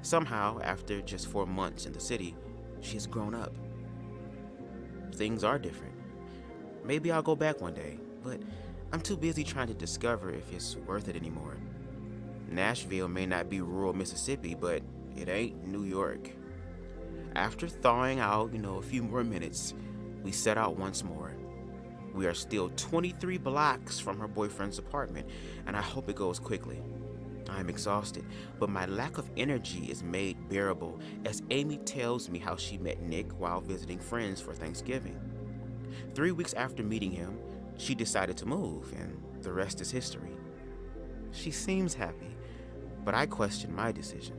Somehow, after just 4 months in the city, she has grown up. Things are different. Maybe I'll go back one day, but I'm too busy trying to discover if it's worth it anymore. Nashville may not be rural Mississippi, but it ain't New York. After thawing out, a few more minutes, we set out once more. We are still 23 blocks from her boyfriend's apartment, and I hope it goes quickly. I am exhausted, but my lack of energy is made bearable as Amy tells me how she met Nick while visiting friends for Thanksgiving. 3 weeks after meeting him, she decided to move, and the rest is history. She seems happy, but I question my decision.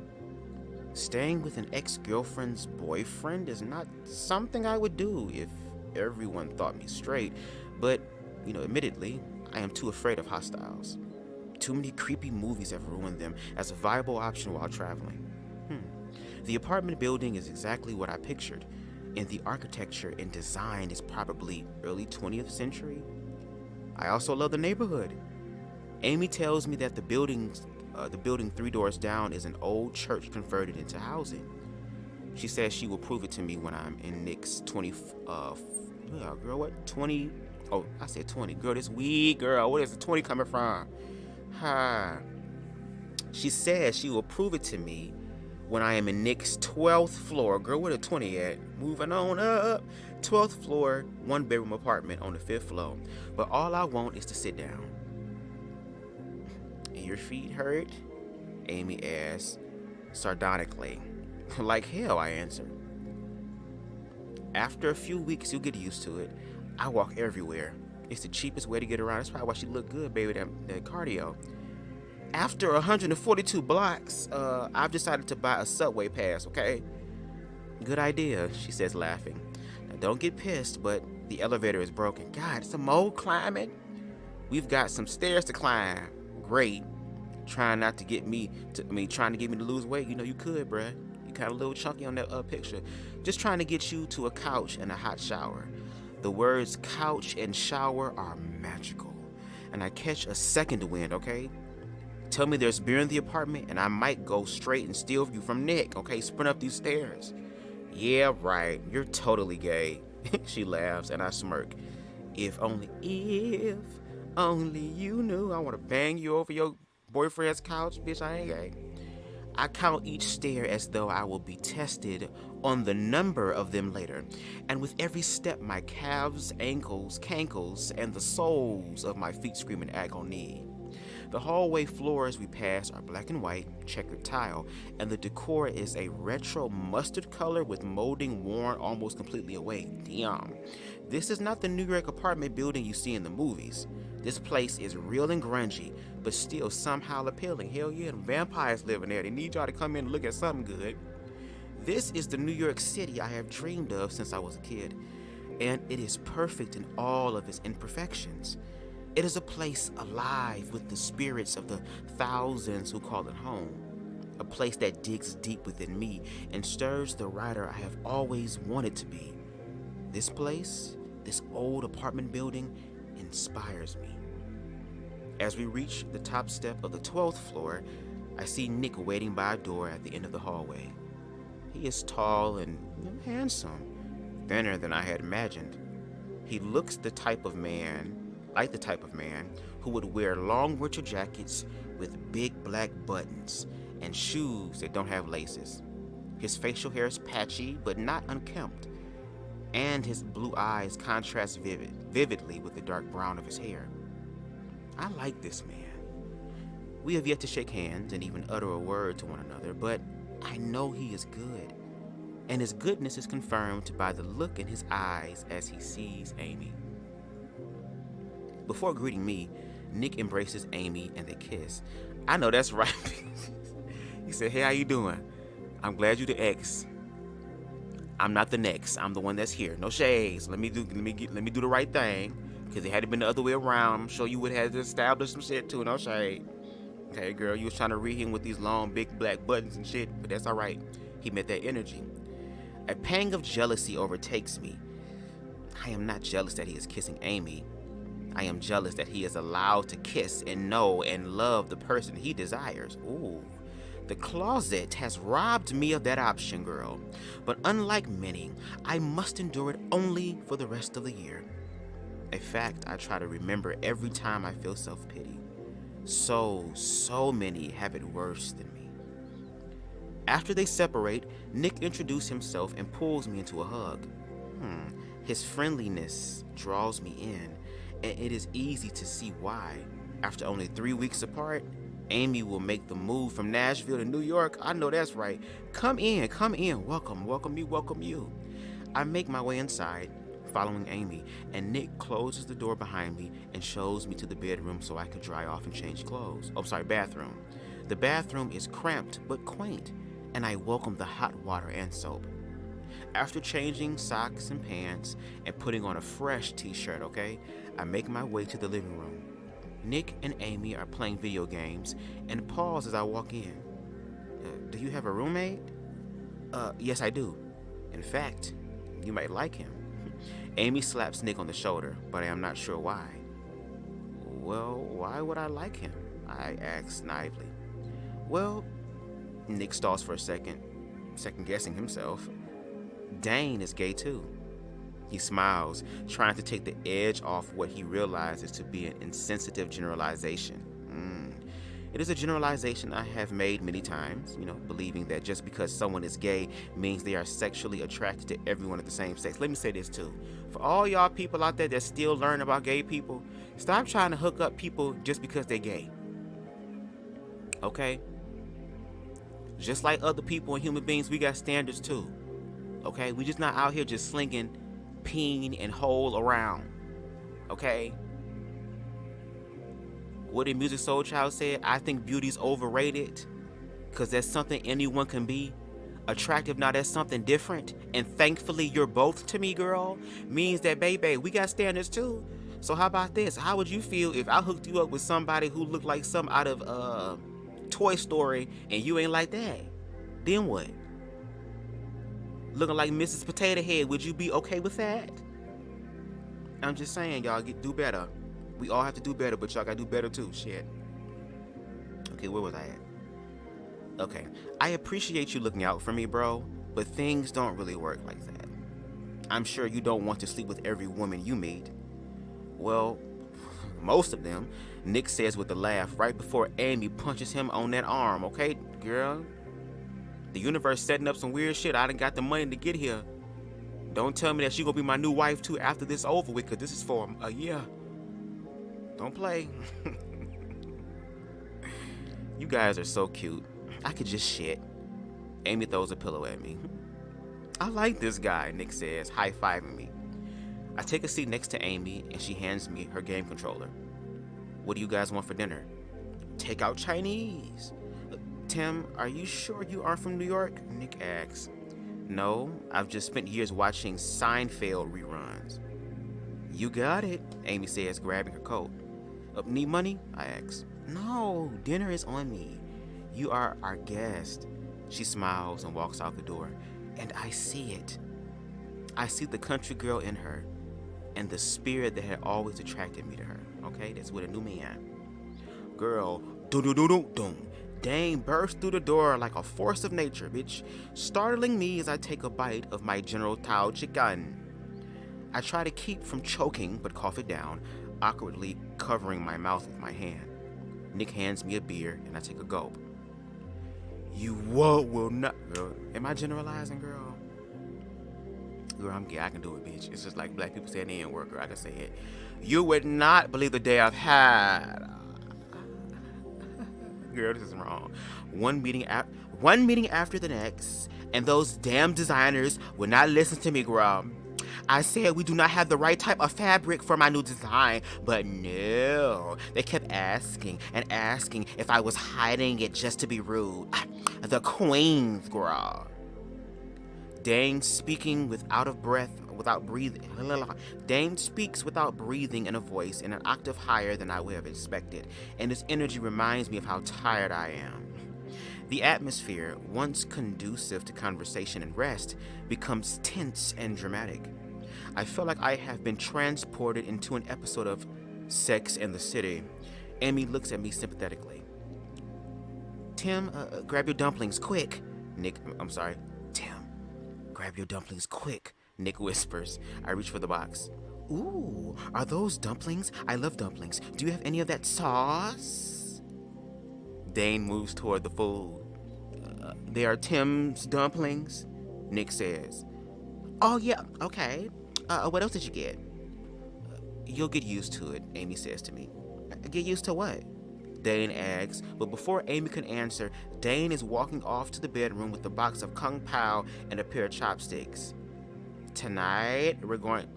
Staying with an ex-girlfriend's boyfriend is not something I would do if everyone thought me straight, but, admittedly, I am too afraid of hostiles. Too many creepy movies have ruined them as a viable option while traveling. The apartment building is exactly what I pictured, and the architecture and design is probably early 20th century. I also love the neighborhood. Amy tells me that the building 3 doors down is an old church converted into housing. She says she will prove it to me when I'm in Nick's 20, girl, what? 20, oh, I said 20. Girl, this weed, girl, where is the 20 coming from? She says she will prove it to me when I am in Nick's 12th floor. Girl, where the 20 at? Moving on up. 12th floor, 1-bedroom apartment on the 5th floor. But all I want is to sit down. Your feet hurt? Amy asks, sardonically. Like hell, I answer. After a few weeks, you'll get used to it. I walk everywhere. It's the cheapest way to get around. That's probably why she look good, baby, that cardio. After 142 blocks, I've decided to buy a subway pass, okay? Good idea, she says, laughing. Now, don't get pissed, but the elevator is broken. God, it's a mole climbing. We've got some stairs to climb. Great. Trying to get me to lose weight. You could, bruh. You kind of a little chunky on that picture. Just trying to get you to a couch and a hot shower. The words couch and shower are magical. And I catch a second wind, okay? Tell me there's beer in the apartment and I might go straight and steal you from Nick, okay? Sprint up these stairs. Yeah, right. You're totally gay. She laughs and I smirk. If only you knew I want to bang you over your boyfriend's couch. Bitch, I ain't gay. I count each stair as though I will be tested on the number of them later. And with every step, my calves, ankles, cankles, and the soles of my feet scream in agony. The hallway floors we pass are black and white, checkered tile, and the decor is a retro mustard color with molding worn almost completely away. Damn. This is not the New York apartment building you see in the movies. This place is real and grungy, but still somehow appealing. Hell yeah, them vampires living there. They need y'all to come in and look at something good. This is the New York City I have dreamed of since I was a kid, and it is perfect in all of its imperfections. It is a place alive with the spirits of the thousands who call it home. A place that digs deep within me and stirs the writer I have always wanted to be. This place, this old apartment building, inspires me. As we reach the top step of the 12th floor, I see Nick waiting by a door at the end of the hallway. He is tall and handsome, thinner than I had imagined. He looks like the type of man who would wear long winter jackets with big black buttons and shoes that don't have laces. His facial hair is patchy but not unkempt, and his blue eyes contrast vividly with the dark brown of his hair. I like this man. We have yet to shake hands and even utter a word to one another, but I know he is good, and his goodness is confirmed by the look in his eyes as he sees Amy. Before greeting me, Nick embraces Amy and they kiss. I know that's right. He said, "Hey, how you doing? I'm glad you the ex. I'm not the next. I'm the one that's here. No shades. Let me do the right thing. Because it had been the other way around. I'm sure you would have to establish some shit too. No shade. Okay, girl, you was trying to read him with these long, big black buttons and shit, but that's all right. He met that energy. A pang of jealousy overtakes me. I am not jealous that he is kissing Amy. I am jealous that he is allowed to kiss and know and love the person he desires. Ooh. The closet has robbed me of that option, girl. But unlike many, I must endure it only for the rest of the year. A fact I try to remember every time I feel self-pity. So many have it worse than me. After they separate, Nick introduces himself and pulls me into a hug. His friendliness draws me in, and it is easy to see why. After only 3 weeks apart, Amy will make the move from Nashville to New York. I know that's right. Come in. Welcome you. I make my way inside, following Amy, and Nick closes the door behind me and shows me to the bedroom so I can dry off and change clothes. Bathroom. The bathroom is cramped but quaint, and I welcome the hot water and soap. After changing socks and pants and putting on a fresh t-shirt, I make my way to the living room. Nick and Amy are playing video games and pause as I walk in. Do you have a roommate? Yes, I do. In fact, you might like him. Amy slaps Nick on the shoulder, but I am not sure why. Well, why would I like him? I ask naively. Well, Nick stalls for a second guessing himself. Dane is gay too. He smiles, trying to take the edge off what he realizes to be an insensitive generalization. It is a generalization I have made many times, believing that just because someone is gay means they are sexually attracted to everyone of the same sex. Let me say this too. For all y'all people out there that still learn about gay people, stop trying to hook up people just because they're gay. Okay? Just like other people and human beings, we got standards too. Okay? We just not out here just slinging peen and hole around. Okay? What did Music Soul Child say? I think beauty's overrated because that's something anyone can be. Attractive, now that's something different. And thankfully you're both to me, girl. Means that, baby, we got standards too. So how about this? How would you feel if I hooked you up with somebody who looked like some out of Toy Story and you ain't like that? Then what? Looking like Mrs. Potato Head, would you be okay with that? I'm just saying, y'all, do better. We all have to do better, but y'all gotta do better too. Shit. Okay, where was I at? Okay. I appreciate you looking out for me, bro, but things don't really work like that. I'm sure you don't want to sleep with every woman you meet. Well, most of them, Nick says with a laugh right before Amy punches him on that arm. Okay, girl? The universe setting up some weird shit. I done got the money to get here. Don't tell me that she gonna be my new wife too after this over with, cause this is for a year. Don't play. You guys are so cute. I could just shit. Amy throws a pillow at me. I like this guy, Nick says, high-fiving me. I take a seat next to Amy and she hands me her game controller. What do you guys want for dinner? Take out Chinese. Tim, are you sure you aren't from New York? Nick asks. No, I've just spent years watching Seinfeld reruns. You got it, Amy says, grabbing her coat. Need money? I ask. No, dinner is on me. You are our guest. She smiles and walks out the door, and I see it. I see the country girl in her and the spirit that had always attracted me to her. Okay, that's with a new man. Girl, dum. Dane bursts through the door like a force of nature, bitch, startling me as I take a bite of my General Tao chicken. I try to keep from choking, but cough it down, awkwardly covering my mouth with my hand. Nick hands me a beer, and I take a gulp. You will not... Girl, am I generalizing, girl? Girl, I'm gay. I can do it, bitch. It's just like black people saying the N-word, girl. I can say it. You would not believe the day I've had. Girl, this is wrong. One meeting after the next, and those damn designers would not listen to me, girl. I said we do not have the right type of fabric for my new design, but no. They kept asking and asking if I was hiding it just to be rude. The queen's girl. Dane speaking without breathing. Dane speaks without breathing in a voice in an octave higher than I would have expected, and his energy reminds me of how tired I am. The atmosphere, once conducive to conversation and rest, becomes tense and dramatic. I feel like I have been transported into an episode of Sex and the City. Amy looks at me sympathetically. Tim, grab your dumplings, quick. Tim, grab your dumplings, quick, Nick whispers. I reach for the box. Ooh, are those dumplings? I love dumplings. Do you have any of that sauce? Dane moves toward the food. They are Tim's dumplings, Nick says. Oh, yeah, okay. What else did you get? You'll get used to it, Amy says to me. Get used to what? Dane asks, but before Amy can answer, Dane is walking off to the bedroom with a box of Kung Pao and a pair of chopsticks. Tonight, we're going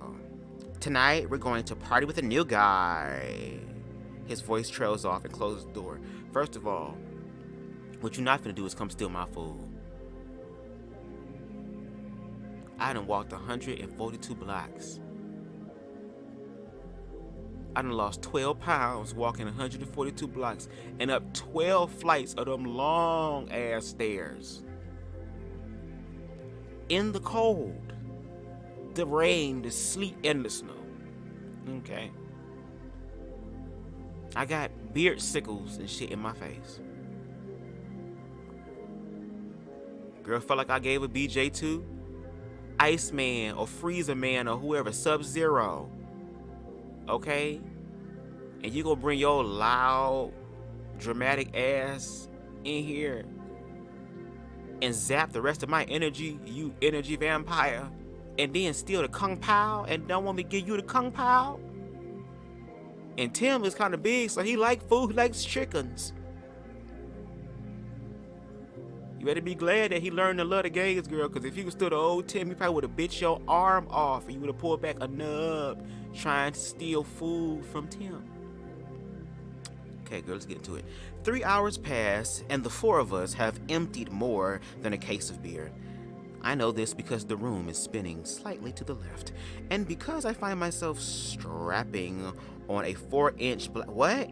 to party with a new guy. His voice trails off and closes the door. First of all, what you're not finna do is come steal my food. I done walked 142 blocks. I done lost 12 pounds walking 142 blocks and up 12 flights of them long ass stairs. In the cold, the rain, the sleet, and the snow. Okay. I got beard sickles and shit in my face. Girl felt like I gave a BJ to Iceman or Freezer Man or whoever, Sub-Zero. Okay? And you gonna bring your loud, dramatic ass in here and zap the rest of my energy, you energy vampire, and then steal the Kung Pao and don't want me to give you the Kung Pao? And Tim is kind of big, so he like food, he likes chickens. You better be glad that he learned to love the gays, girl, because if he was still the old Tim, he probably would have bit your arm off and you would have pulled back a nub trying to steal food from Tim. Okay, girl, let's get into it. 3 hours pass, and the four of us have emptied more than a case of beer. I know this because the room is spinning slightly to the left, and because I find myself strapping on a 4-inch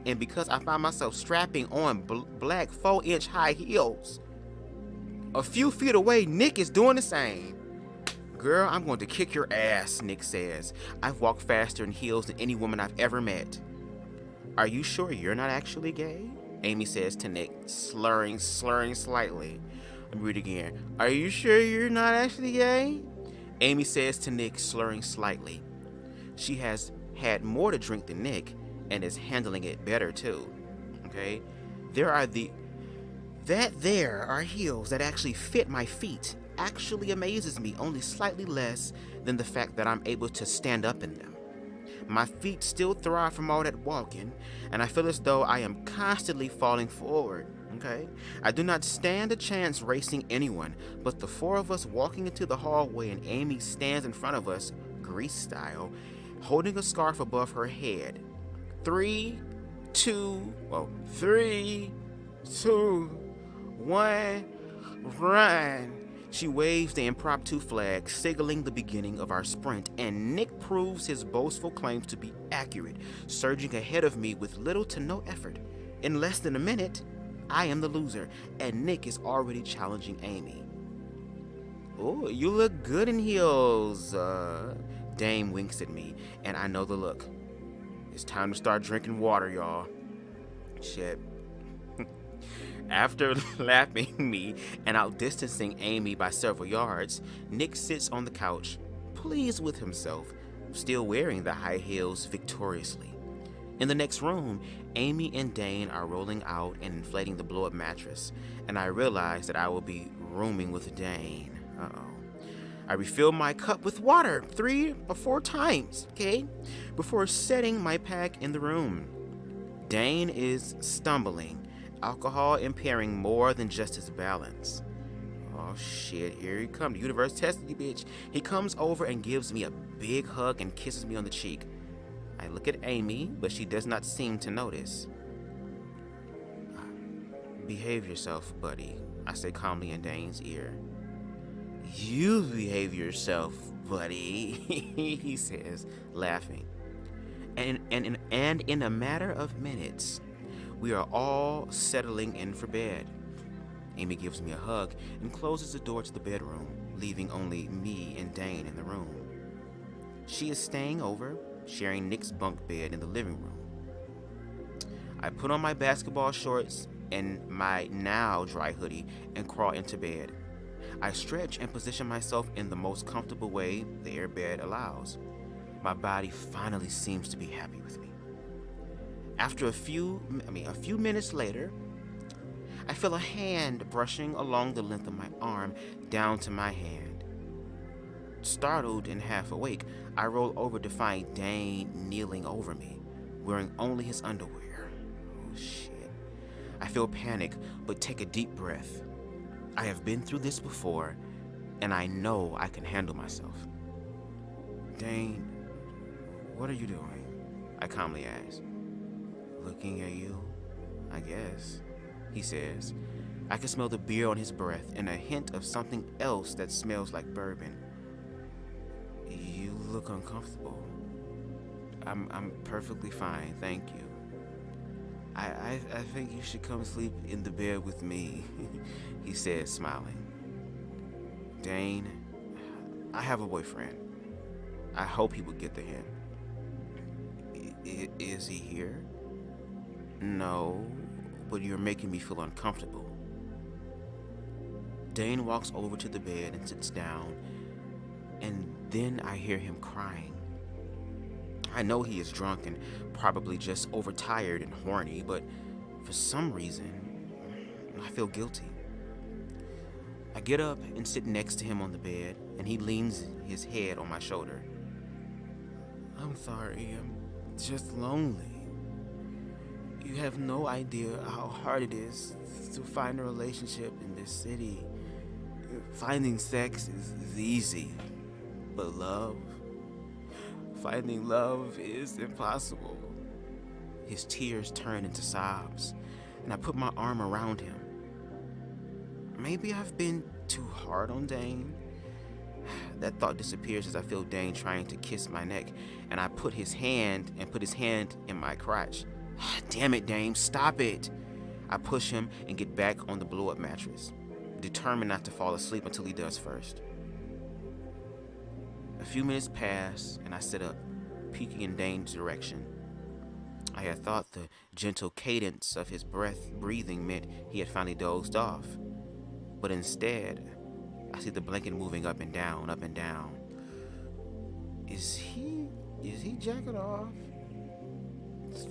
And because I find myself strapping on black 4-inch high heels. A few feet away, Nick is doing the same. Girl, I'm going to kick your ass, Nick says. I've walked faster in heels than any woman I've ever met. Are you sure you're not actually gay? Amy says to Nick, slurring slightly. Let me read again. Are you sure you're not actually gay? Amy says to Nick, slurring slightly. She has had more to drink than Nick and is handling it better too. Okay? There are heels that actually fit my feet actually amazes me only slightly less than the fact that I'm able to stand up in them. My feet still thrive from all that walking, and I feel as though I am constantly falling forward, okay? I do not stand a chance racing anyone, but the four of us walking into the hallway and Amy stands in front of us, Grease style, holding a scarf above her head. 3, 2, 1, run! She waves the impromptu flag, signaling the beginning of our sprint, and Nick proves his boastful claims to be accurate, surging ahead of me with little to no effort. In less than a minute, I am the loser, and Nick is already challenging Amy. Oh, you look good in heels. Dame winks at me, and I know the look. It's time to start drinking water, y'all. Shit. After lapping me and outdistancing Amy by several yards, Nick sits on the couch, pleased with himself, still wearing the high heels victoriously. In the next room, Amy and Dane are rolling out and inflating the blow-up mattress, and I realize that I will be rooming with Dane. I refill my cup with water 3 or 4 times, okay, before setting my pack in the room. Dane is stumbling, alcohol impairing more than just his balance. Oh shit, here he comes. The universe tested you, bitch. He comes over and gives me a big hug and kisses me on the cheek. I look at Amy, but she does not seem to notice. Behave yourself, buddy, I say calmly in Dane's ear. You behave yourself, buddy, he says, laughing. And in a matter of minutes, we are all settling in for bed. Amy gives me a hug and closes the door to the bedroom, leaving only me and Dane in the room. She is staying over, sharing Nick's bunk bed in the living room. I put on my basketball shorts and my now dry hoodie and crawl into bed. I stretch and position myself in the most comfortable way the airbed allows. My body finally seems to be happy with me. After a few minutes later, I feel a hand brushing along the length of my arm down to my hand. Startled and half awake, I roll over to find Dane kneeling over me, wearing only his underwear. Oh shit. I feel panic, but take a deep breath. I have been through this before, and I know I can handle myself. Dane, what are you doing? I calmly ask. Looking at you, I guess, he says. I can smell the beer on his breath and a hint of something else that smells like bourbon. You look uncomfortable. I'm perfectly fine, thank you. I think you should come sleep in the bed with me, he says, smiling. Dane, I have a boyfriend. I hope he would get the hint. Is he here? No, but you're making me feel uncomfortable. Dane walks over to the bed and sits down, and then I hear him crying. I know he is drunk and probably just overtired and horny, but for some reason, I feel guilty. I get up and sit next to him on the bed, and he leans his head on my shoulder. I'm sorry, I'm just lonely. You have no idea how hard it is to find a relationship in this city. Finding sex is easy, but finding love is impossible. His tears turn into sobs, and I put my arm around him. Maybe I've been too hard on Dane. That thought disappears as I feel Dane trying to kiss my neck, and I put his hand in my crotch. Damn it, Dane, stop it. I push him and get back on the blow-up mattress, determined not to fall asleep until he does first. A few minutes pass, and I sit up, peeking in Dane's direction. I had thought the gentle cadence of his breathing meant he had finally dozed off, but instead, I see the blanket moving up and down, up and down. Is he jacking off?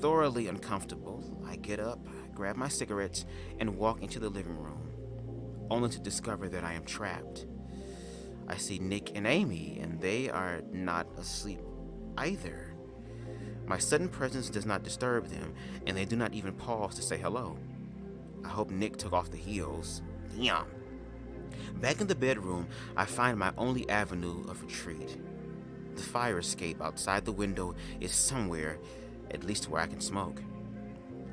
Thoroughly uncomfortable, I get up, grab my cigarettes, and walk into the living room, only to discover that I am trapped. I see Nick and Amy, and they are not asleep either. My sudden presence does not disturb them, and they do not even pause to say hello. I hope Nick took off the heels. Damn. Back in the bedroom, I find my only avenue of retreat. The fire escape outside the window is somewhere, at least where I can smoke.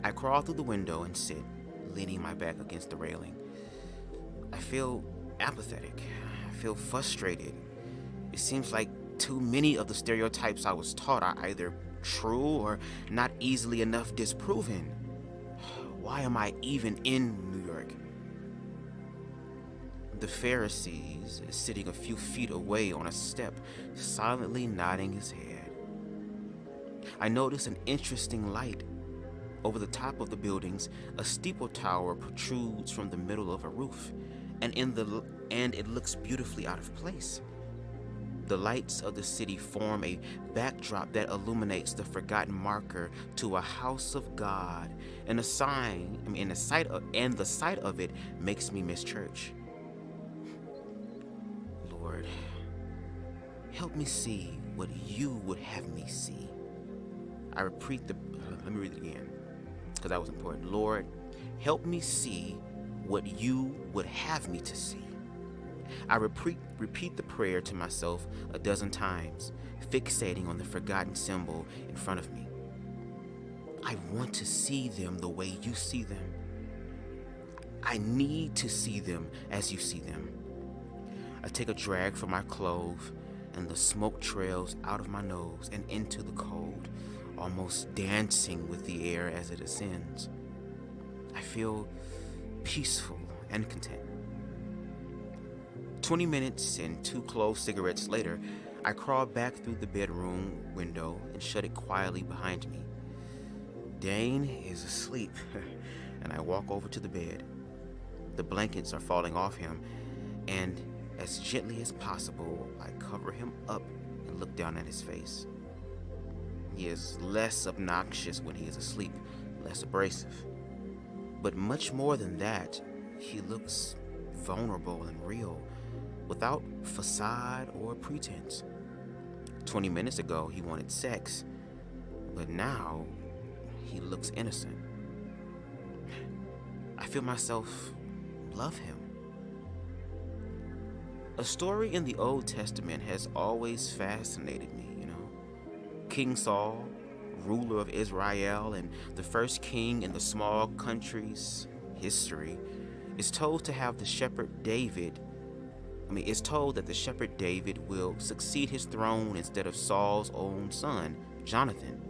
I crawl through the window and sit, leaning my back against the railing. I feel apathetic. I feel frustrated. It seems like too many of the stereotypes I was taught are either true or not easily enough disproven. Why am I even in New York? The Pharisees is sitting a few feet away on a step, silently nodding his head. I notice an interesting light. Over the top of the buildings, a steeple tower protrudes from the middle of a roof, and it looks beautifully out of place. The lights of the city form a backdrop that illuminates the forgotten marker to a house of God, and the sight of it makes me miss church. Lord, help me see what you would have me see. Let me read it again, because that was important. Lord, help me see what you would have me to see. I repeat the prayer to myself a dozen times, fixating on the forgotten symbol in front of me. I want to see them the way you see them. I need to see them as you see them. I take a drag from my clove, and the smoke trails out of my nose and into the cold, almost dancing with the air as it ascends. I feel peaceful and content. 20 minutes and 2 clove cigarettes later, I crawl back through the bedroom window and shut it quietly behind me. Dane is asleep, and I walk over to the bed. The blankets are falling off him, and as gently as possible, I cover him up and look down at his face. He is less obnoxious when he is asleep, less abrasive. But much more than that, he looks vulnerable and real, without facade or pretense. 20 minutes ago, he wanted sex, but now he looks innocent. I feel myself love him. A story in the Old Testament has always fascinated me, King Saul, ruler of Israel and the first king in the small country's history, is told that the shepherd David will succeed his throne instead of Saul's own son, Jonathan.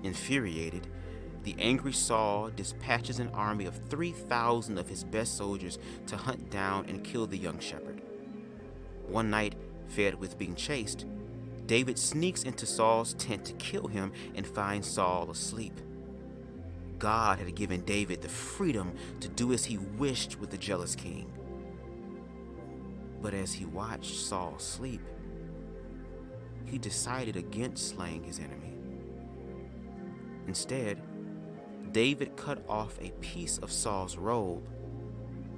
Infuriated, the angry Saul dispatches an army of 3,000 of his best soldiers to hunt down and kill the young shepherd. One night, fed with being chased, David sneaks into Saul's tent to kill him and finds Saul asleep. God had given David the freedom to do as he wished with the jealous king. But as he watched Saul sleep, he decided against slaying his enemy. Instead, David cut off a piece of Saul's robe,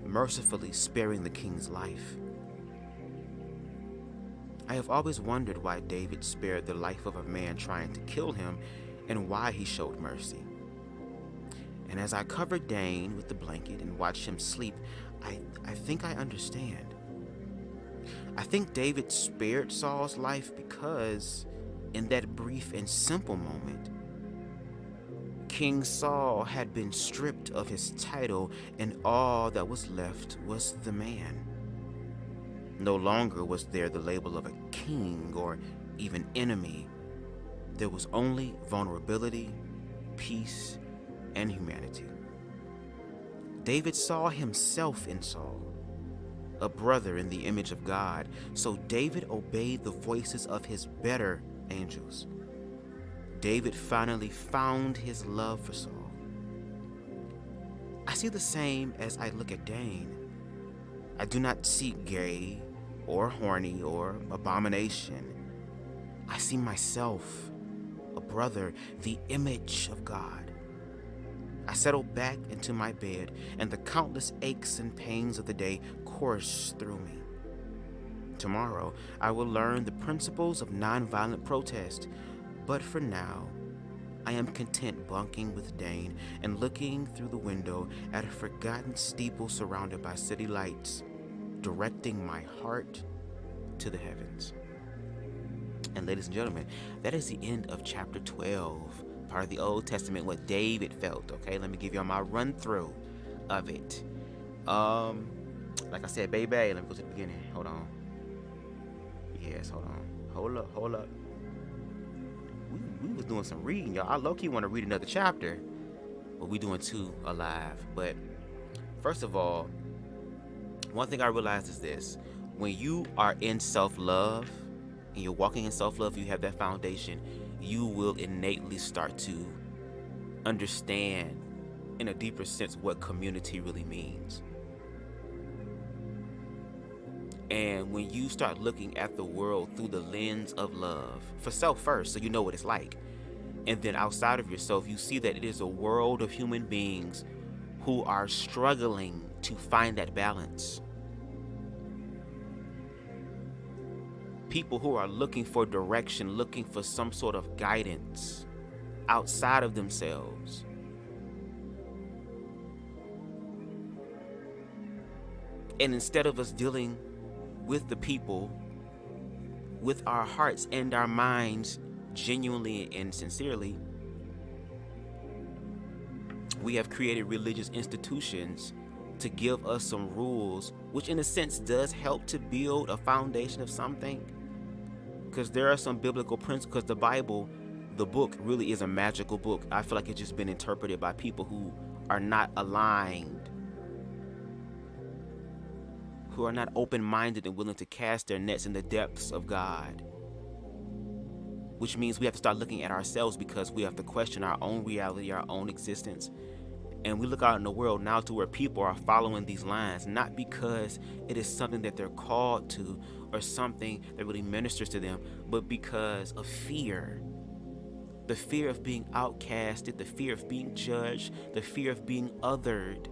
mercifully sparing the king's life. I have always wondered why David spared the life of a man trying to kill him and why he showed mercy. And as I cover Dane with the blanket and watch him sleep, I think I understand. I think David spared Saul's life because in that brief and simple moment, King Saul had been stripped of his title and all that was left was the man. No longer was there the label of a king or even enemy. There was only vulnerability, peace, and humanity. David saw himself in Saul, a brother in the image of God, so David obeyed the voices of his better angels. David finally found his love for Saul. I see the same as I look at Dane. I do not see gay or horny or abomination. I see myself, a brother, the image of God. I settle back into my bed, and the countless aches and pains of the day course through me. Tomorrow, I will learn the principles of nonviolent protest, but for now, I am content bunking with Dane and looking through the window at a forgotten steeple surrounded by city lights, directing my heart to the heavens. And ladies and gentlemen, that is the end of chapter 12, part of the Old Testament, what David felt. Okay, let me give y'all my run through of it. Like I said, baby, let me go to the beginning. Hold on. Yes, hold on. Hold up. We was doing some reading, y'all. I low-key want to read another chapter, but we doing 2 alive. But first of all, one thing I realized is this: when you are in self-love and you're walking in self-love, you have that foundation, you will innately start to understand in a deeper sense what community really means. And when you start looking at the world through the lens of love, for self first, so you know what it's like, and then outside of yourself, you see that it is a world of human beings who are struggling to find that balance. People who are looking for direction, looking for some sort of guidance outside of themselves. And instead of us dealing with the people, with our hearts and our minds, genuinely and sincerely, we have created religious institutions to give us some rules, which in a sense does help to build a foundation of something. Because there are some biblical principles, because the Bible, the book, really is a magical book. I feel like it's just been interpreted by people who are not aligned, who are not open-minded and willing to cast their nets in the depths of God. Which means we have to start looking at ourselves, because we have to question our own reality, our own existence. And we look out in the world now to where people are following these lines, not because it is something that they're called to or something that really ministers to them, but because of fear. The fear of being outcasted, the fear of being judged, the fear of being othered.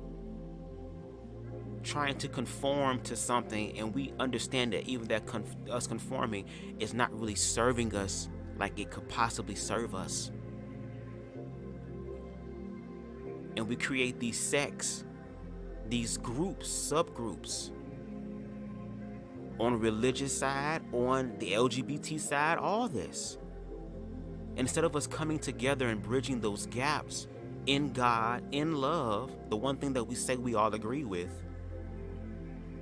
Trying to conform to something, and we understand that even that us conforming is not really serving us like it could possibly serve us. And we create these sects, these groups, subgroups, on the religious side, on the LGBT side, all this. Instead of us coming together and bridging those gaps in God, in love, the one thing that we say we all agree with,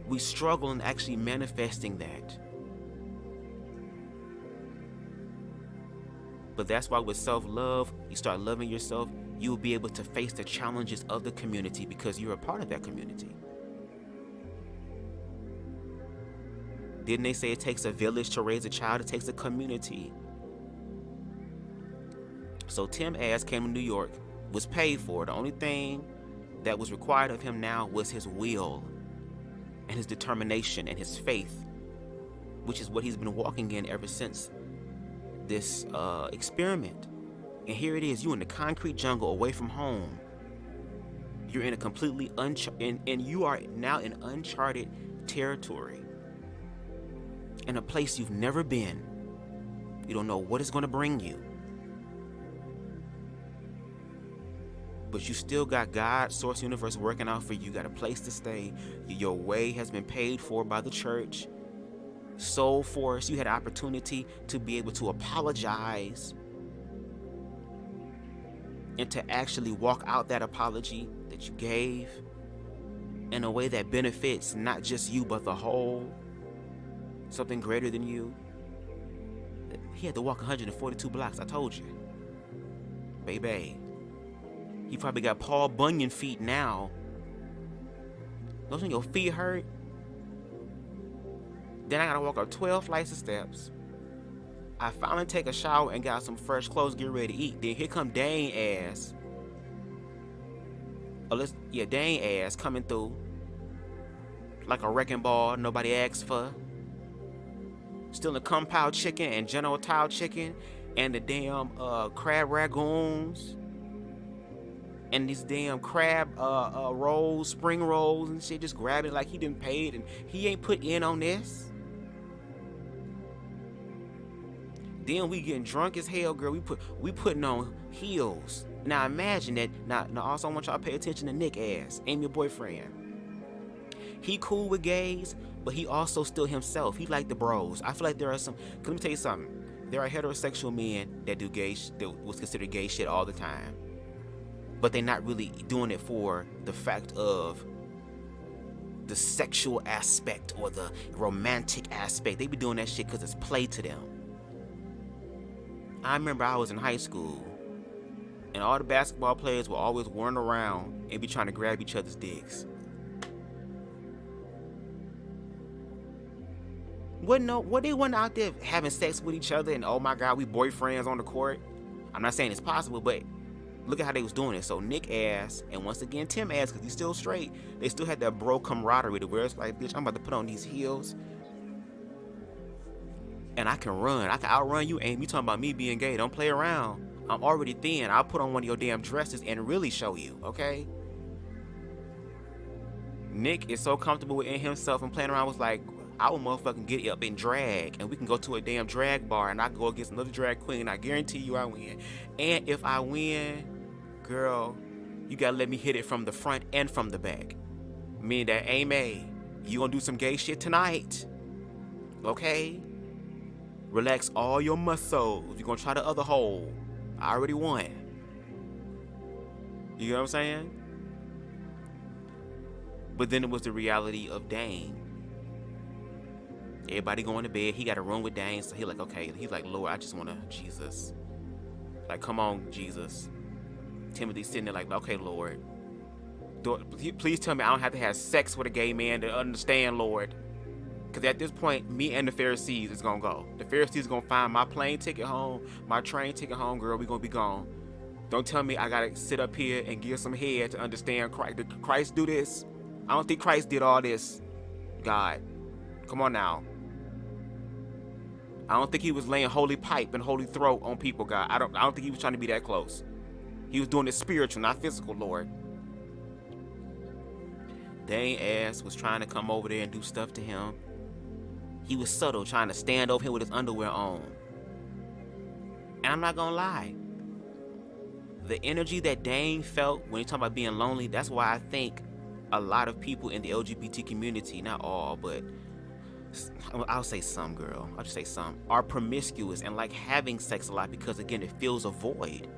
we struggle in actually manifesting that. But that's why with self-love, you start loving yourself, you will be able to face the challenges of the community because you're a part of that community. Didn't they say it takes a village to raise a child? It takes a community. So Tim Ass came to New York, was paid for. The only thing that was required of him now was his will and his determination and his faith, which is what he's been walking in ever since this experiment. And here it is, you in the concrete jungle away from home. You're in a completely and you are now in uncharted territory, in a place you've never been. You don't know what it's going to bring you, but you still got God, Source Universe working out for you. You got a place to stay. Your way has been paid for by the church. Soul Force, you had an opportunity to be able to apologize and to actually walk out that apology that you gave in a way that benefits not just you but the whole, something greater than you. He had to walk 142 blocks, I told you. Baby. He probably got Paul Bunyan feet now. Those when your feet hurt. Then I gotta walk up 12 flights of steps. I finally take a shower and got some fresh clothes, get ready to eat. Then here come Dane ass. Dane ass coming through like a wrecking ball nobody asked for. Stealing Kung Pao chicken and General Tao chicken and the damn crab ragoons and these damn crab rolls, spring rolls and shit. Just grab it like he didn't pay it and he ain't put in on this. Then we getting drunk as hell, girl. We putting on heels. Now imagine that. Now also I want y'all to pay attention to Nick ass. Ain't your boyfriend. He cool with gays, but he also still himself. He like the bros. I feel like there are some. Let me tell you something. There are heterosexual men that do gay, that was considered gay shit all the time, but they're not really doing it for the fact of the sexual aspect or the romantic aspect. They be doing that shit because it's play to them. I remember I was in high school and all the basketball players were always whirling around and be trying to grab each other's dicks. They wasn't out there having sex with each other and oh my God, we boyfriends on the court. I'm not saying it's possible, but look at how they was doing it. So Nick ass and once again Tim ass, because he's still straight, they still had that bro camaraderie to where it's like, bitch, I'm about to put on these heels and I can run. I can outrun you. Ain't you talking about me being gay? Don't play around. I'm already thin. I'll put on one of your damn dresses and really show you, okay? Nick is so comfortable within himself and playing around was like, I will motherfucking get up and drag and we can go to a damn drag bar and I go against another drag queen. I guarantee you I win. And if I win, girl, you gotta let me hit it from the front and from the back. Meaning that, Amy, you gonna do some gay shit tonight? Okay? Relax all your muscles. You're going to try the other hole. I already won. You know what I'm saying? But then it was the reality of Dane. Everybody going to bed. He got a room with Dane. So he's like, okay. He's like, Lord, I just want to, Jesus. Like, come on, Jesus. Timothy's sitting there like, okay, Lord. Please tell me I don't have to have sex with a gay man to understand, Lord. Because at this point, me and the Pharisees is going to go. The Pharisees going to find my plane ticket home, my train ticket home, girl. We going to be gone. Don't tell me I got to sit up here and give some head to understand Christ. Did Christ do this? I don't think Christ did all this. God, come on now. I don't think he was laying holy pipe and holy throat on people, God. I don't think he was trying to be that close. He was doing it spiritual, not physical, Lord. Dane ass was trying to come over there and do stuff to him. He was subtle, trying to stand over him with his underwear on. And I'm not gonna lie. The energy that Dane felt when he talking about being lonely, that's why I think a lot of people in the LGBT community, not all, but I'll say some, girl, I'll just say some, are promiscuous and like having sex a lot because, again, it fills a void.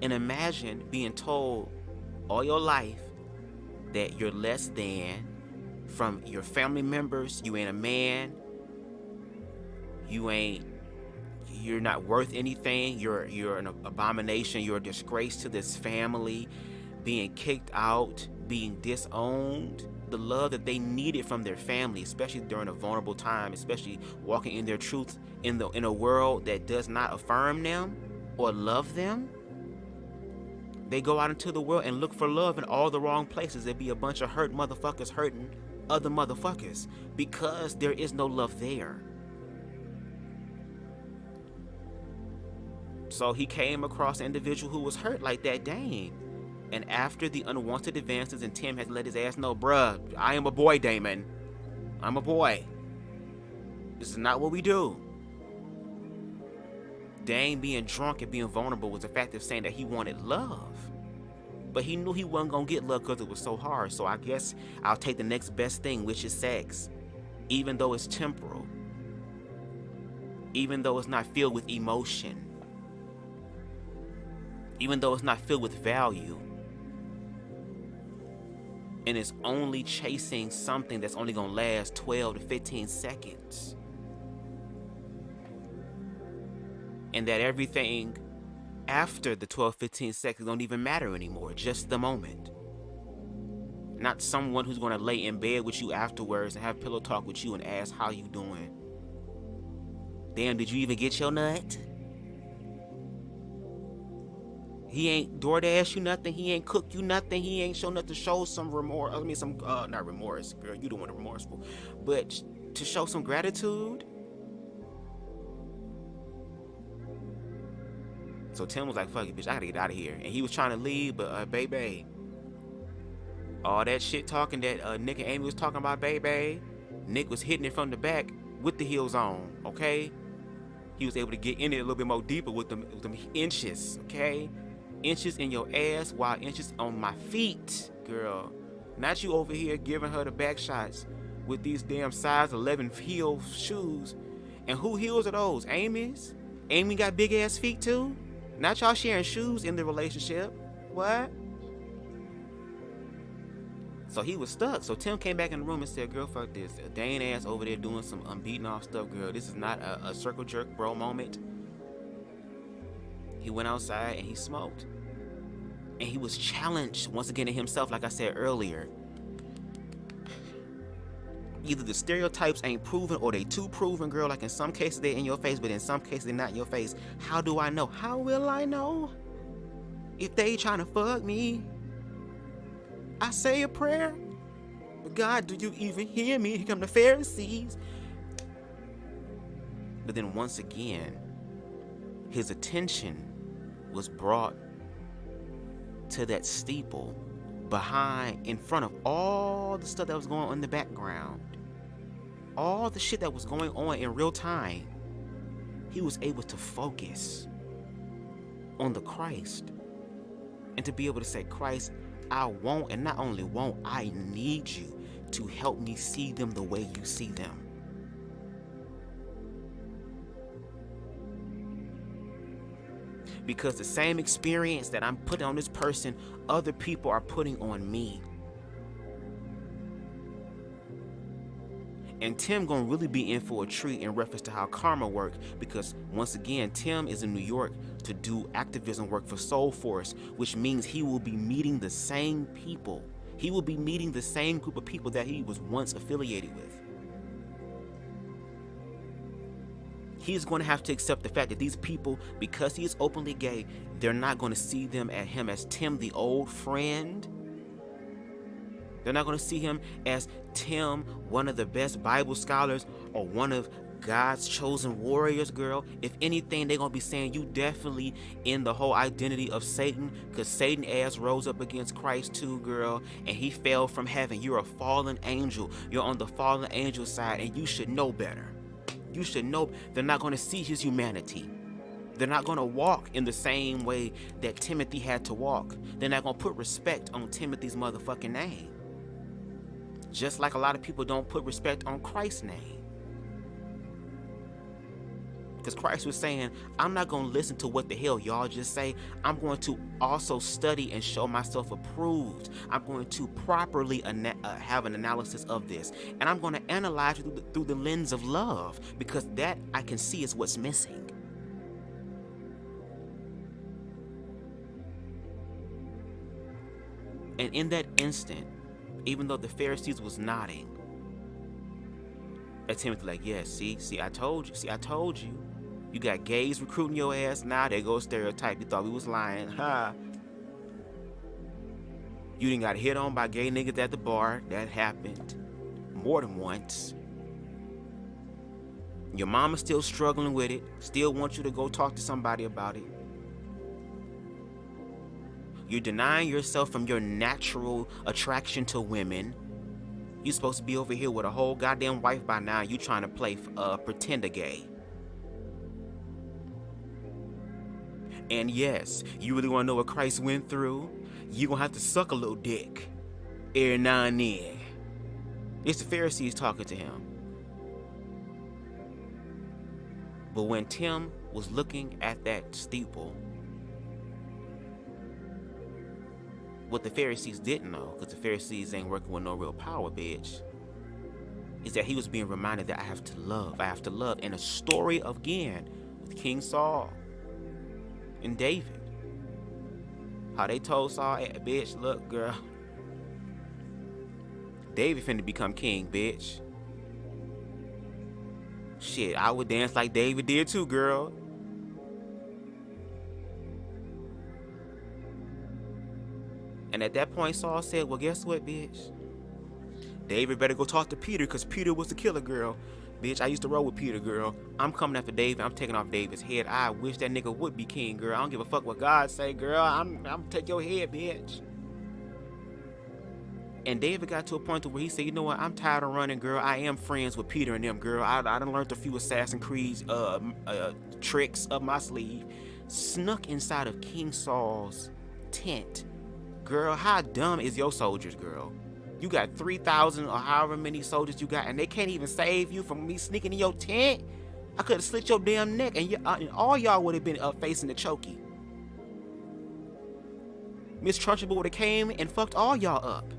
And imagine being told all your life that you're less than from your family members, you ain't a man, you're not worth anything, you're an abomination, you're a disgrace to this family, being kicked out, being disowned. The love that they needed from their family, especially during a vulnerable time, especially walking in their truth in a world that does not affirm them or love them. They go out into the world and look for love in all the wrong places. There be a bunch of hurt motherfuckers hurting other motherfuckers because there is no love there. So he came across an individual who was hurt like that, Dane. And after the unwanted advances, and Tim had let his ass know, bruh, I am a boy, Damon. I'm a boy. This is not what we do. Dane being drunk and being vulnerable was the fact of saying that he wanted love. But he knew he wasn't going to get love because it was so hard. So I guess I'll take the next best thing, which is sex. Even though it's temporal. Even though it's not filled with emotion. Even though it's not filled with value. And it's only chasing something that's only going to last 12 to 15 seconds. And that everything after the 12, 15 seconds don't even matter anymore. Just the moment. Not someone who's going to lay in bed with you afterwards and have pillow talk with you and ask how you doing. Damn, did you even get your nut? He ain't DoorDash you nothing. He ain't cook you nothing. He ain't show nothing to show some remorse. I mean, some, not remorse, girl. You don't want to remorseful. But to show some gratitude. So Tim was like, fuck it, bitch. I gotta get out of here. And he was trying to leave, but, baby. All that shit talking that Nick and Amy was talking about, baby. Nick was hitting it from the back with the heels on, okay? He was able to get in it a little bit more deeper with them inches, okay? Inches in your ass while inches on my feet, girl. Not you over here giving her the back shots with these damn size 11 heel shoes. And who heels are those? Amy's? Amy got big ass feet too? Not y'all sharing shoes in the relationship. What? So he was stuck. So Tim came back in the room and said, girl, fuck this. Dane ass over there doing some unbeaten off stuff, girl. This is not a circle jerk bro moment. He went outside and he smoked. And he was challenged once again in himself, like I said earlier. Either the stereotypes ain't proven or they too proven, girl. Like in some cases they're in your face, but in some cases they're not in your face. How do I know? How will I know? If they trying to fuck me? I say a prayer. But God, do you even hear me? Here come the Pharisees. But then once again, his attention was brought to that steeple in front of all the stuff that was going on in the background. All the shit that was going on in real time. He was able to focus on the Christ. And to be able to say, Christ, I want, and not only want, I need you to help me see them the way you see them. because the same experience that I'm putting on this person, other people are putting on me. And Tim gonna really be in for a treat in reference to how karma work, because once again, Tim is in New York to do activism work for Soul Force, which means he will be meeting the same people. He will be meeting the same group of people that he was once affiliated with. He's going to have to accept the fact that these people, because he is openly gay, they're not going to see them at him as Tim, the old friend. They're not going to see him as Tim, one of the best Bible scholars, or one of God's chosen warriors, girl. If anything, they're going to be saying you definitely in the whole identity of Satan, because Satan ass rose up against Christ too, girl, and he fell from heaven. You're a fallen angel. You're on the fallen angel side, and you should know better. You should know. They're not going to see his humanity. They're not going to walk in the same way that Timothy had to walk. They're not going to put respect on Timothy's motherfucking name. Just like a lot of people don't put respect on Christ's name. Because Christ was saying, I'm not going to listen to what the hell y'all just say. I'm going to also study and show myself approved. I'm going to properly have an analysis of this. And I'm going to analyze it through the lens of love, because that I can see is what's missing. And in that instant, even though the Pharisees was nodding at Timothy like, yeah, see, I told you. You got gays recruiting your ass. Now there goes stereotype. You thought we was lying. Ha. You didn't got hit on by gay niggas at the bar. That happened more than once. Your mama's still struggling with it. Still wants you to go talk to somebody about it. You're denying yourself from your natural attraction to women. You're supposed to be over here with a whole goddamn wife by now. You trying to play pretender gay. And yes, you really want to know what Christ went through? You're going to have to suck a little dick every now and then. It's the Pharisees talking to him. But when Tim was looking at that steeple, what the Pharisees didn't know, because the Pharisees ain't working with no real power, bitch, is that he was being reminded that I have to love. And a story again with King Saul and David. How they told Saul, hey, bitch, look, girl, David finna become king, bitch. Shit, I would dance like David did too, girl. And at that point, Saul said, well, guess what, bitch? David better go talk to Peter, because Peter was the killer, girl. Bitch, I used to roll with Peter, girl. I'm coming after David. I'm taking off David's head. I wish that nigga would be king, girl. I don't give a fuck what God say, girl. I'm take your head, bitch. And David got to a point where he said, you know what? I'm tired of running, girl. I am friends with Peter and them, girl. I done learned a few Assassin's Creed tricks up my sleeve. Snuck inside of King Saul's tent. Girl, how dumb is your soldiers, girl? You got 3,000 or however many soldiers you got, and they can't even save you from me sneaking in your tent? I could have slit your damn neck, and all y'all would have been facing the chokey. Miss Trunchbull would have came and fucked all y'all up.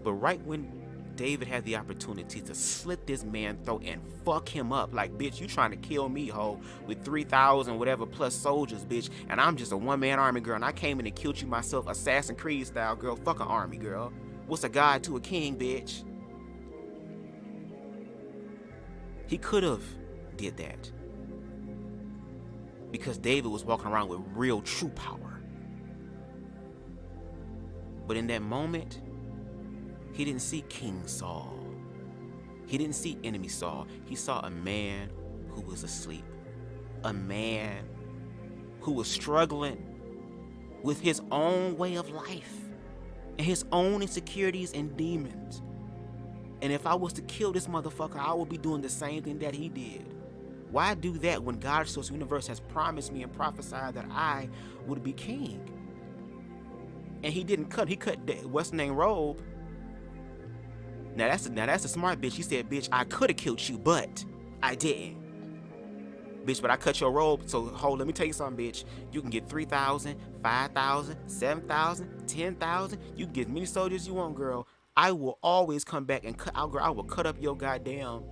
But right when David had the opportunity to slit this man's throat and fuck him up, like, bitch, you trying to kill me, ho, with 3,000 whatever plus soldiers, bitch, and I'm just a one-man army, girl, and I came in and killed you myself, Assassin's Creed style, girl. Fuck an army, girl. What's a god to a king, bitch? He could have did that, because David was walking around with real true power. But in that moment, he didn't see King Saul. He didn't see enemy Saul. He saw a man who was asleep. A man who was struggling with his own way of life and his own insecurities and demons. And if I was to kill this motherfucker, I would be doing the same thing that he did. Why do that when God's source universe has promised me and prophesied that I would be king? And he didn't cut. He cut what's the name robe. Now that's a smart bitch. He said, bitch, I could have killed you, but I didn't. bitch, but I cut your robe. So hold, let me tell you something, bitch. You can get 3,000, 5,000, 7,000, 10,000. You can get as many soldiers you want, girl. I will always come back and cut out, girl. I will cut up your goddamn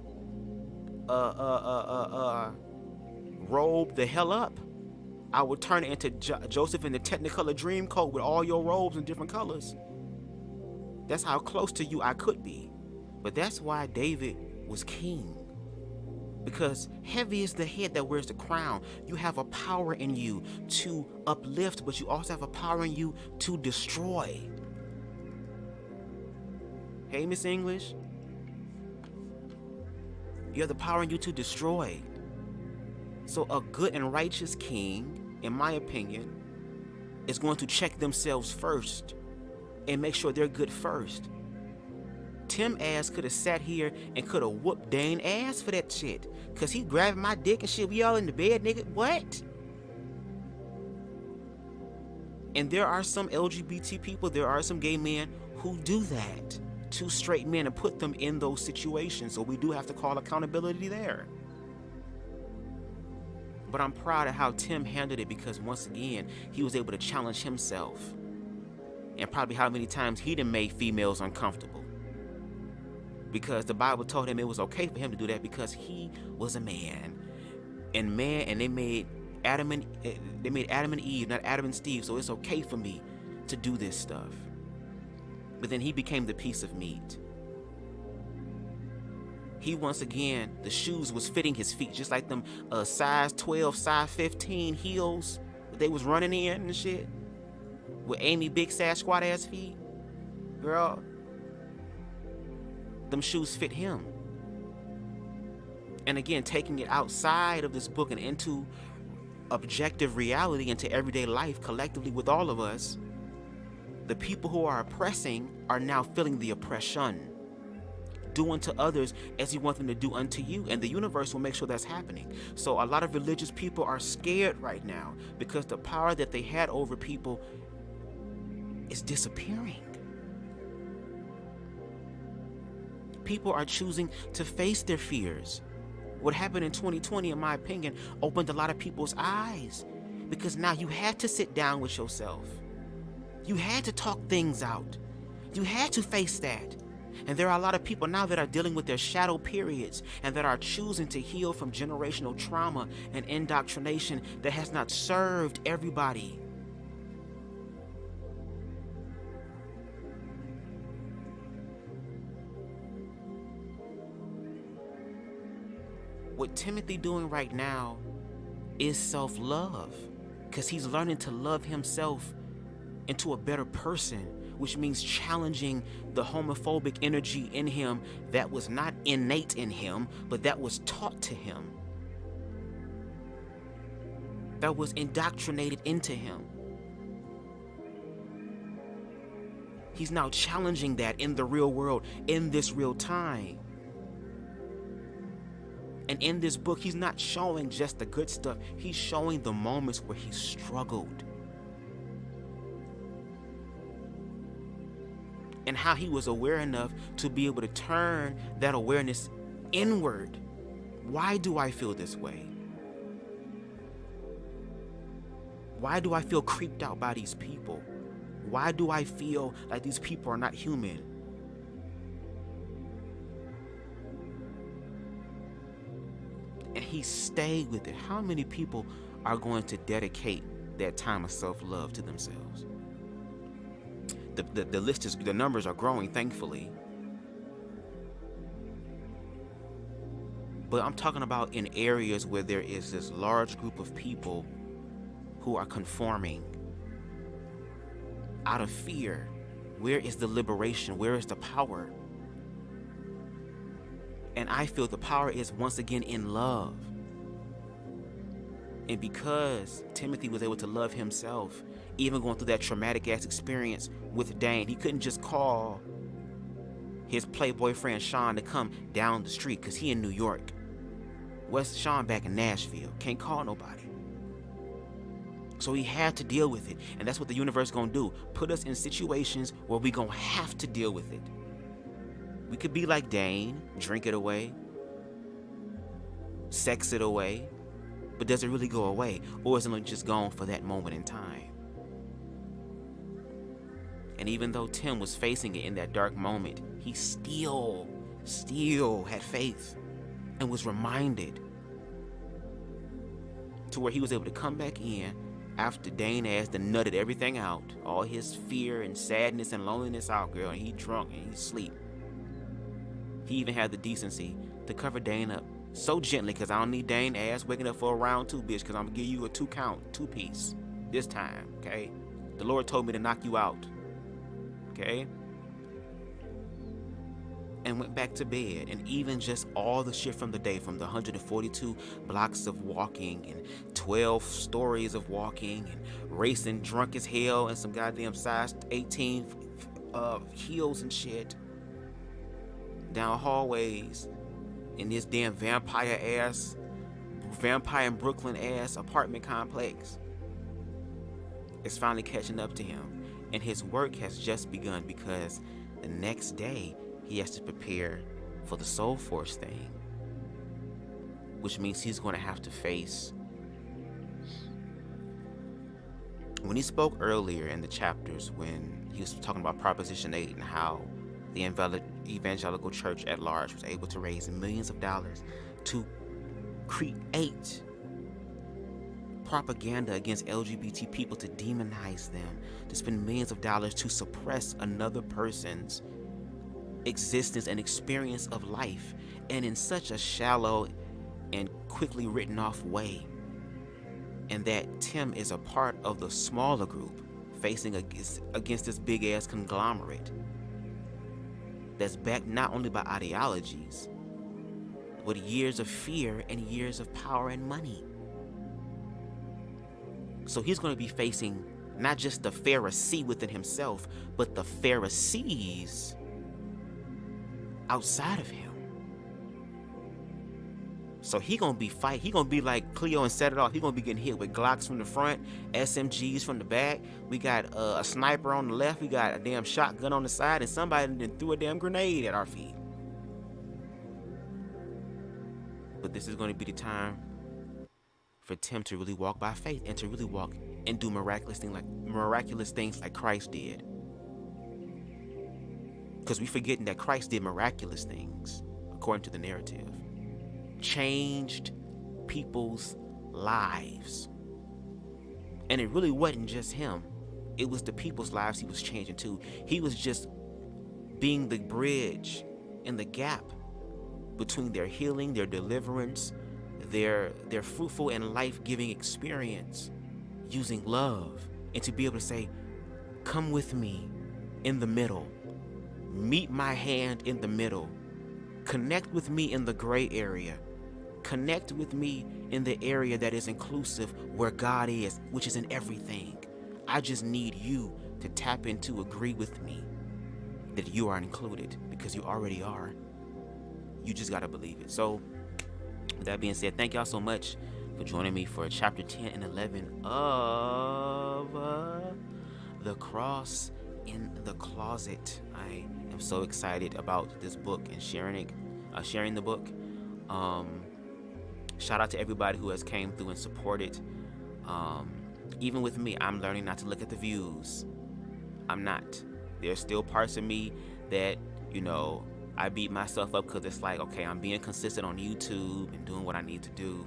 robe the hell up. I would turn it into Joseph in the Technicolor Dreamcoat with all your robes in different colors. That's how close to you I could be. But that's why David was king. Because heavy is the head that wears the crown. You have a power in you to uplift, but you also have a power in you to destroy. Hey, Miss English. You have the power in you to destroy. So a good and righteous king, in my opinion, is going to check themselves first and make sure they're good first. Tim ass could have sat here and could have whooped Dane ass for that shit. Cause he grabbing my dick and shit. We all in the bed, nigga. What? And there are some LGBT people, there are some gay men who do that to straight men and put them in those situations. So we do have to call accountability there. But I'm proud of how Tim handled it, because once again, he was able to challenge himself. And probably how many times he done made females uncomfortable. Because the Bible told him it was okay for him to do that because he was a man. And they made Adam and Eve, not Adam and Steve, so it's okay for me to do this stuff. But then he became the piece of meat. He once again, the shoes was fitting his feet, just like them size 12, size 15 heels that they was running in and shit. With Amy big Sasquatch ass feet. Girl, them shoes fit him. And again, taking it outside of this book and into objective reality, into everyday life collectively with all of us, the people who are oppressing are now feeling the oppression. Do unto others as you want them to do unto you, and the universe will make sure that's happening. So a lot of religious people are scared right now because the power that they had over people is disappearing. People are choosing to face their fears. What happened in 2020, in my opinion, opened a lot of people's eyes, because now you had to sit down with yourself. You had to talk things out. You had to face that. And there are a lot of people now that are dealing with their shadow periods and that are choosing to heal from generational trauma and indoctrination that has not served everybody. What Timothy doing right now is self-love, because he's learning to love himself into a better person, which means challenging the homophobic energy in him that was not innate in him, but that was taught to him, that was indoctrinated into him. He's now challenging that in the real world, in this real time. And in this book, he's not showing just the good stuff. He's showing the moments where he struggled. And how he was aware enough to be able to turn that awareness inward. Why do I feel this way? Why do I feel creeped out by these people? Why do I feel like these people are not human? And he stayed with it. How many people are going to dedicate that time of self-love to themselves? The list is, the numbers are growing, thankfully. But I'm talking about in areas where there is this large group of people who are conforming out of fear. Where is the liberation? Where is the power? And I feel the power is once again in love. And because Timothy was able to love himself, even going through that traumatic ass experience with Dane, he couldn't just call his playboy friend Sean to come down the street because he in New York. West Sean back in Nashville. Can't call nobody. So he had to deal with it. And that's what the universe gonna do. Put us in situations where we gonna have to deal with it. We could be like Dane, drink it away, sex it away, But does it really go away? Or is it just gone for that moment in time? And even though Tim was facing it in that dark moment, he still had faith and was reminded to where he was able to come back in after Dane ass done nutted everything out, all his fear and sadness and loneliness out, girl, and he drunk and he sleep. He even had the decency to cover Dane up so gently, because I don't need Dane ass waking up for a round 2, bitch, because I'm going to give you a 2-count, 2-piece this time, okay? The Lord told me to knock you out, okay? And went back to bed. And even just all the shit from the day, from the 142 blocks of walking and 12 stories of walking and racing drunk as hell and some goddamn size 18 heels and shit down hallways in this damn vampire in Brooklyn ass apartment complex. It's finally catching up to him, and his work has just begun, because the next day he has to prepare for the Soul Force thing, which means he's going to have to face. When he spoke earlier in the chapters, when he was talking about Proposition 8 and how the evangelical church at large was able to raise millions of dollars to create propaganda against LGBT people, to demonize them, to spend millions of dollars to suppress another person's existence and experience of life, and in such a shallow and quickly written off way, and that Tim is a part of the smaller group facing against this big ass conglomerate that's backed not only by ideologies, but years of fear and years of power and money. So he's going to be facing not just the Pharisee within himself, but the Pharisees outside of him. So he gonna be like Cleo and Set It Off. He gonna be getting hit with Glocks from the front, SMGs from the back. We got a sniper on the left. We got a damn shotgun on the side, and somebody then threw a damn grenade at our feet. But this is gonna be the time for Tim to really walk by faith and to really walk and do miraculous things like Christ did. Because we forgetting that Christ did miraculous things according to the narrative. Changed people's lives. And it really wasn't just him. It was the people's lives he was changing too. He was just being the bridge and the gap between their healing, their deliverance, their fruitful and life-giving experience, using love, and to be able to say, come with me in the middle. Meet my hand in the middle. Connect with me in the gray area. Connect with me in the area that is inclusive, where God is, which is in everything. I just need you to tap into, agree with me that you are included, because you already are. You just got to believe it. So, with that being said, thank y'all so much for joining me for chapter 10 and 11 of The Cross in the Closet. I am so excited about this book and sharing the book. Shout out to everybody who has came through and supported. Even with me, I'm learning not to look at the views. I'm not. There's still parts of me that, I beat myself up because it's like, okay, I'm being consistent on YouTube and doing what I need to do.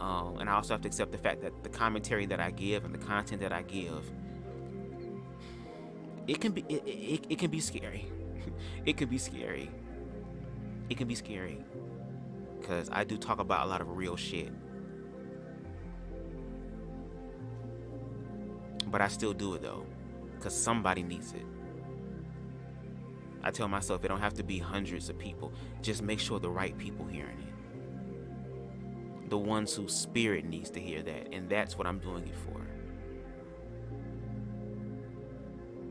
And I also have to accept the fact that the commentary that I give and the content that I give, it can be scary. It can be scary. It can be scary. Because I do talk about a lot of real shit. But I still do it though. Because somebody needs it. I tell myself it don't have to be hundreds of people. Just make sure the right people hearing it. The ones whose spirit needs to hear that. And that's what I'm doing it for.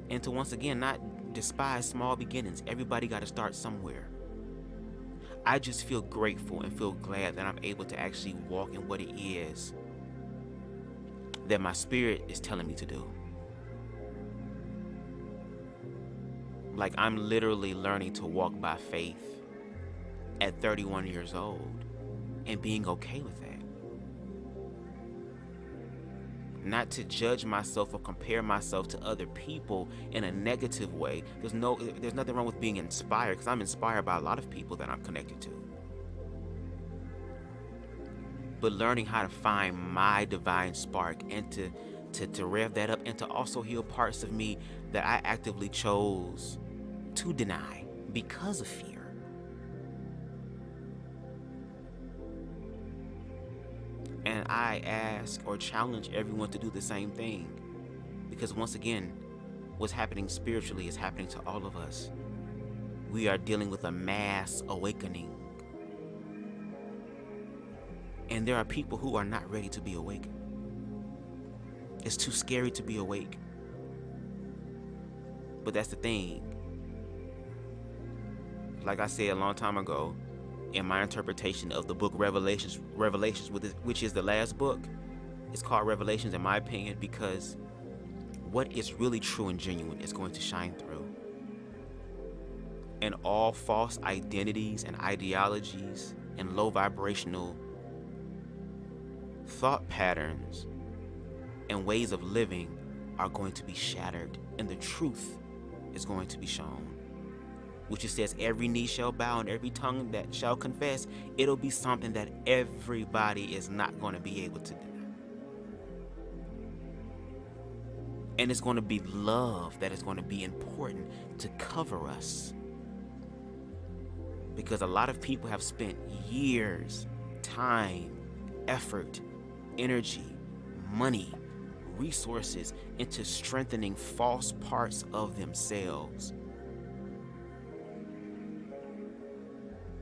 And to once again not despise small beginnings. Everybody got to start somewhere. I just feel grateful and feel glad that I'm able to actually walk in what it is that my spirit is telling me to do. Like, I'm literally learning to walk by faith at 31 years old and being okay with that. not to judge myself or compare myself to other people in a negative way. There's nothing wrong with being inspired, because I'm inspired by a lot of people that I'm connected to. But learning how to find my divine spark and to rev that up, and to also heal parts of me that I actively chose to deny because of fear. And I ask or challenge everyone to do the same thing. Because once again, what's happening spiritually is happening to all of us. We are dealing with a mass awakening. And there are people who are not ready to be awakened. It's too scary to be awake. But that's the thing. Like I said a long time ago, in my interpretation of the book Revelations, which is the last book, it's called Revelations in my opinion, because what is really true and genuine is going to shine through. And all false identities and ideologies and low vibrational thought patterns and ways of living are going to be shattered, and the truth is going to be shown. Which it says every knee shall bow and every tongue that shall confess. It'll be something that everybody is not going to be able to deny. And it's going to be love that is going to be important to cover us. Because a lot of people have spent years, time, effort, energy, money, resources into strengthening false parts of themselves.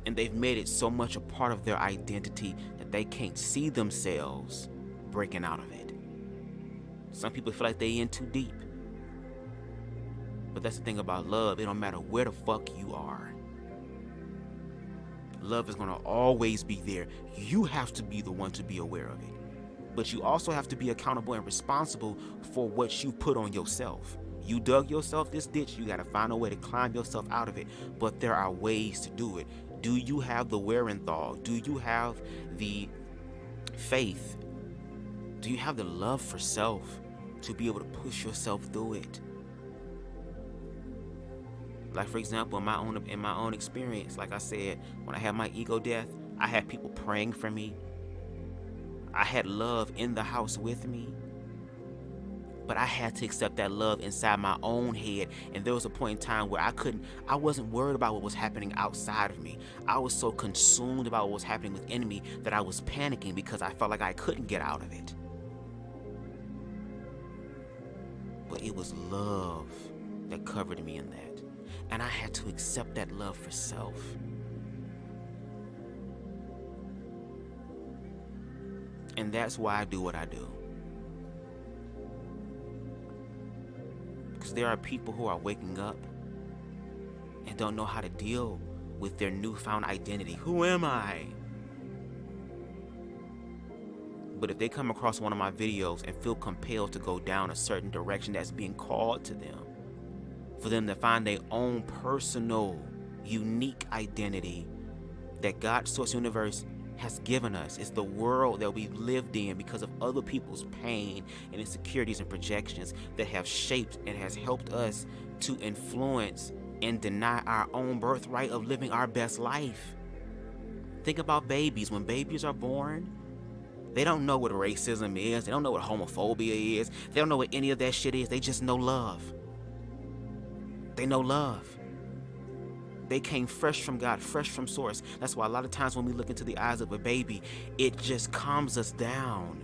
And they've made it so much a part of their identity that they can't see themselves breaking out of it. Some people feel like they in too deep. But that's the thing about love. It don't matter where the fuck you are. Love is going to always be there. You have to be the one to be aware of it. But you also have to be accountable and responsible for what you put on yourself. You dug yourself this ditch, you got to find a way to climb yourself out of it. But there are ways to do it. Do you have the wherewithal? Do you have the faith? Do you have the love for self to be able to push yourself through it? Like, for example, in my own experience, like I said, when I had my ego death, I had people praying for me. I had love in the house with me. But I had to accept that love inside my own head. And there was a point in time where I wasn't worried about what was happening outside of me. I was so consumed about what was happening within me that I was panicking because I felt like I couldn't get out of it. But it was love that covered me in that. And I had to accept that love for self. And that's why I do what I do. Because there are people who are waking up and don't know how to deal with their newfound identity. Who am I? But if they come across one of my videos and feel compelled to go down a certain direction that's being called to them, for them to find their own personal, unique identity that God, Source Universe, has given us. It's the world that we lived in because of other people's pain and insecurities and projections that have shaped and has helped us to influence and deny our own birthright of living our best life. Think about babies. When babies are born, they don't know what racism is. They don't know what homophobia is. They don't know what any of that shit is. They just know love. They know love. They came fresh from God, fresh from source. That's why a lot of times when we look into the eyes of a baby, it just calms us down.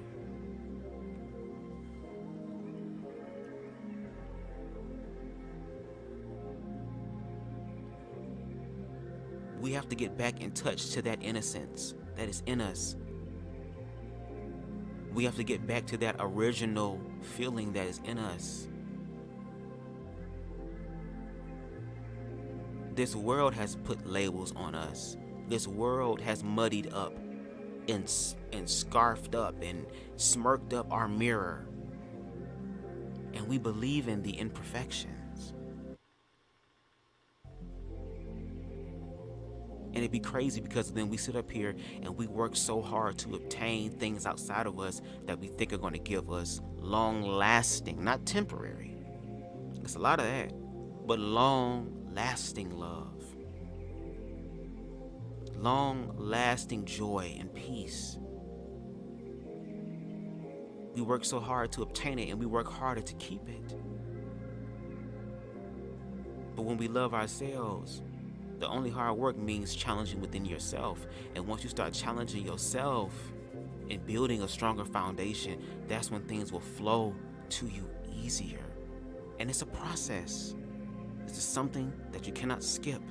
We have to get back in touch to that innocence that is in us. We have to get back to that original feeling that is in us. This world has put labels on us. This world has muddied up and scarfed up and smirked up our mirror. And we believe in the imperfections. And it'd be crazy because then we sit up here and we work so hard to obtain things outside of us that we think are going to give us long-lasting, not temporary. It's a lot of that, but long-lasting love, long-lasting joy and peace. We work so hard to obtain it, and we work harder to keep it. But when we love ourselves, the only hard work means challenging within yourself. And once you start challenging yourself and building a stronger foundation, that's when things will flow to you easier. And it's a process. This is something that you cannot skip.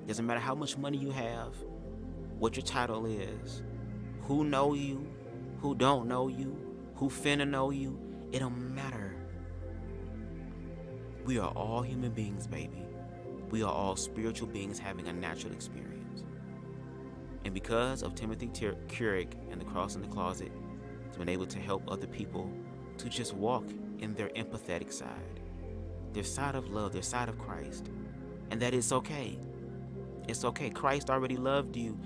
Doesn't matter how much money you have, what your title is, who know you, who don't know you, who finna know you. It don't matter. We are all human beings, baby. We are all spiritual beings having a natural experience. And because of Timothy Kurek and the Cross in the Closet, it's been able to help other people to just walk in their empathetic side, their side of love, their side of Christ. And that is okay. It's okay. Christ already loved you.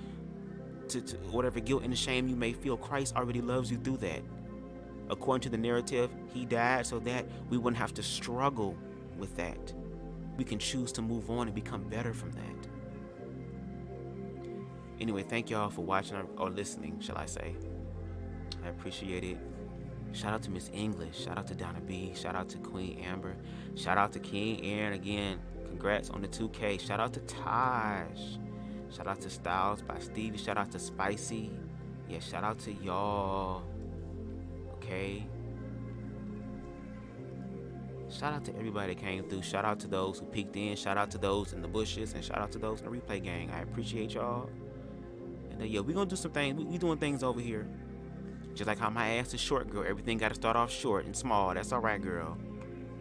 To whatever guilt and shame you may feel, Christ already loves you through that. According to the narrative, he died so that we wouldn't have to struggle with that. We can choose to move on and become better from that. Anyway, thank y'all for watching or listening, shall I say. I appreciate it. Shout out to Miss English. Shout out to Donna B. Shout out to Queen Amber. Shout out to King Aaron again. Congrats on the 2K. Shout out to Taj. Shout out to Styles by Stevie. Shout out to Spicy. Yeah, shout out to y'all. Okay. Shout out to everybody that came through. Shout out to those who peeked in. Shout out to those in the bushes. And shout out to those in the replay gang. I appreciate y'all. And yeah, we're going to do some things. We doing things over here. Just like how my ass is short, girl. Everything got to start off short and small. That's all right, girl.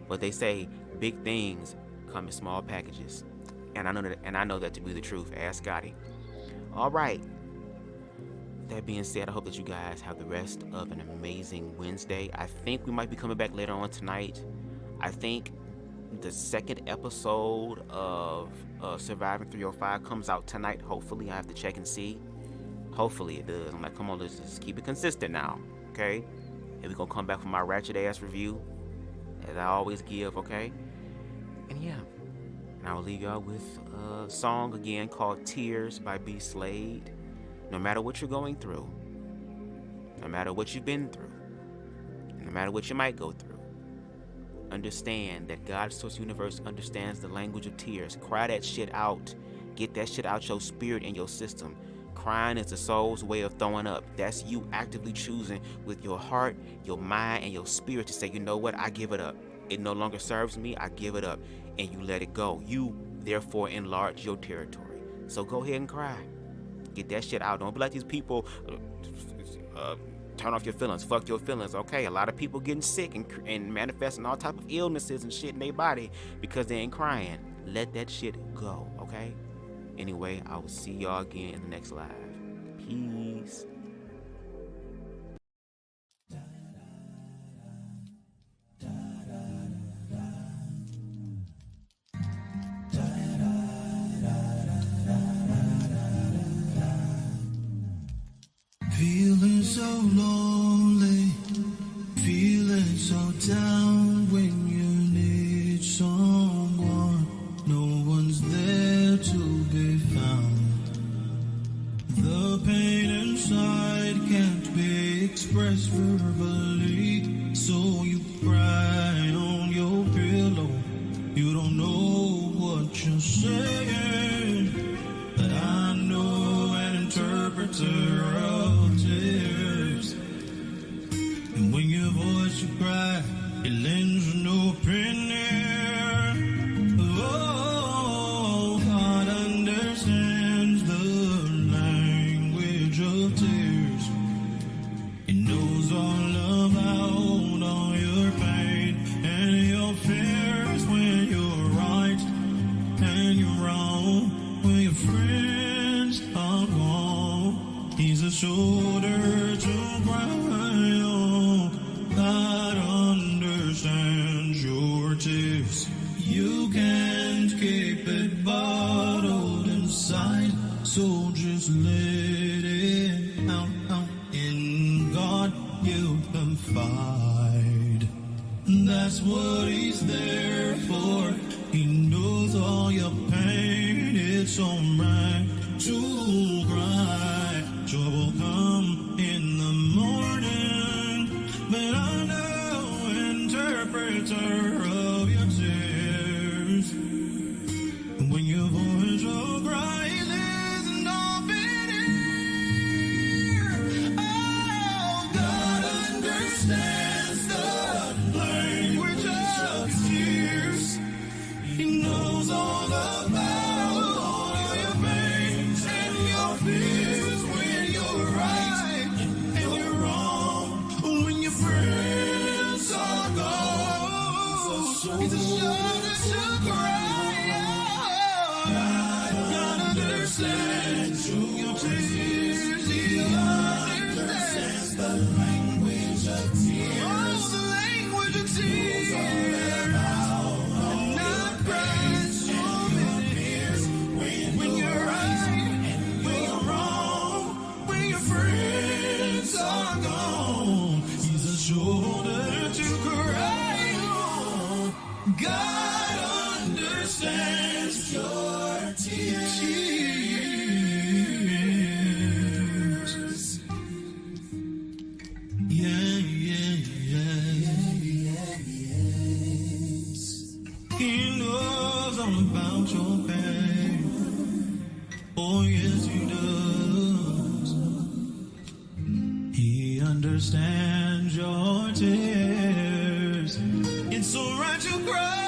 But they say big things come in small packages. And I know that to be the truth. Ask Scotty. All right. That being said, I hope that you guys have the rest of an amazing Wednesday. I think we might be coming back later on tonight. I think the second episode of Surviving 305 comes out tonight. Hopefully, I have to check and see. Hopefully it does. I'm like, come on, let's just keep it consistent now, okay? And we're gonna come back for my ratchet ass review, as I always give, okay? And yeah, and I will leave y'all with a song again called Tears by B. Slade. No matter what you're going through, no matter what you've been through, no matter what you might go through, understand that God's source universe understands the language of tears. Cry that shit out. Get that shit out your spirit and your system. Crying is the soul's way of throwing up. That's you actively choosing with your heart, your mind, and your spirit to say, you know what, I give it up. It no longer serves me, I give it up. And you let it go. You, therefore, enlarge your territory. So go ahead and cry. Get that shit out. Don't be like these people, turn off your feelings, fuck your feelings. Okay, a lot of people getting sick and manifesting all type of illnesses and shit in their body because they ain't crying. Let that shit go, okay? Anyway, I will see y'all again in the next live. Peace. Feeling so lonely, feeling so down when you need someone. No one's there to be found. The pain inside can't be expressed verbally, so you cry on your pillow. You don't know what you're saying, but I know an interpreter of tears. And when your voice you cry, it lends an open ear. Oh, God understands the language of tears. It knows all about all your pain and your fears when you're right and you're wrong, when your friends are gone. He's a shoulder to cry on. God understands your tears. You can't keep it bottled inside. that's what he's there for. He knows all your pain. It's alright to cry. Joy will come in the morning, but I'm no interpreter of your tears. When your voice will cry, there's nothing here. Oh, God understands the language of tears. He knows all about all your pains and your fears. When you're right and you're wrong, when your friends are gone, he's a shoulder to cry. God understands your tears. He understands the language of tears. Oh, the language of tears. Not crying so many tears. When you're right, when you're wrong, when your friends are gone, he's a shoulder to cry on. God understands your tears. Yeah, yes. He knows all about your pain. Oh, yes, he does. He understands your tears. It's alright to cry.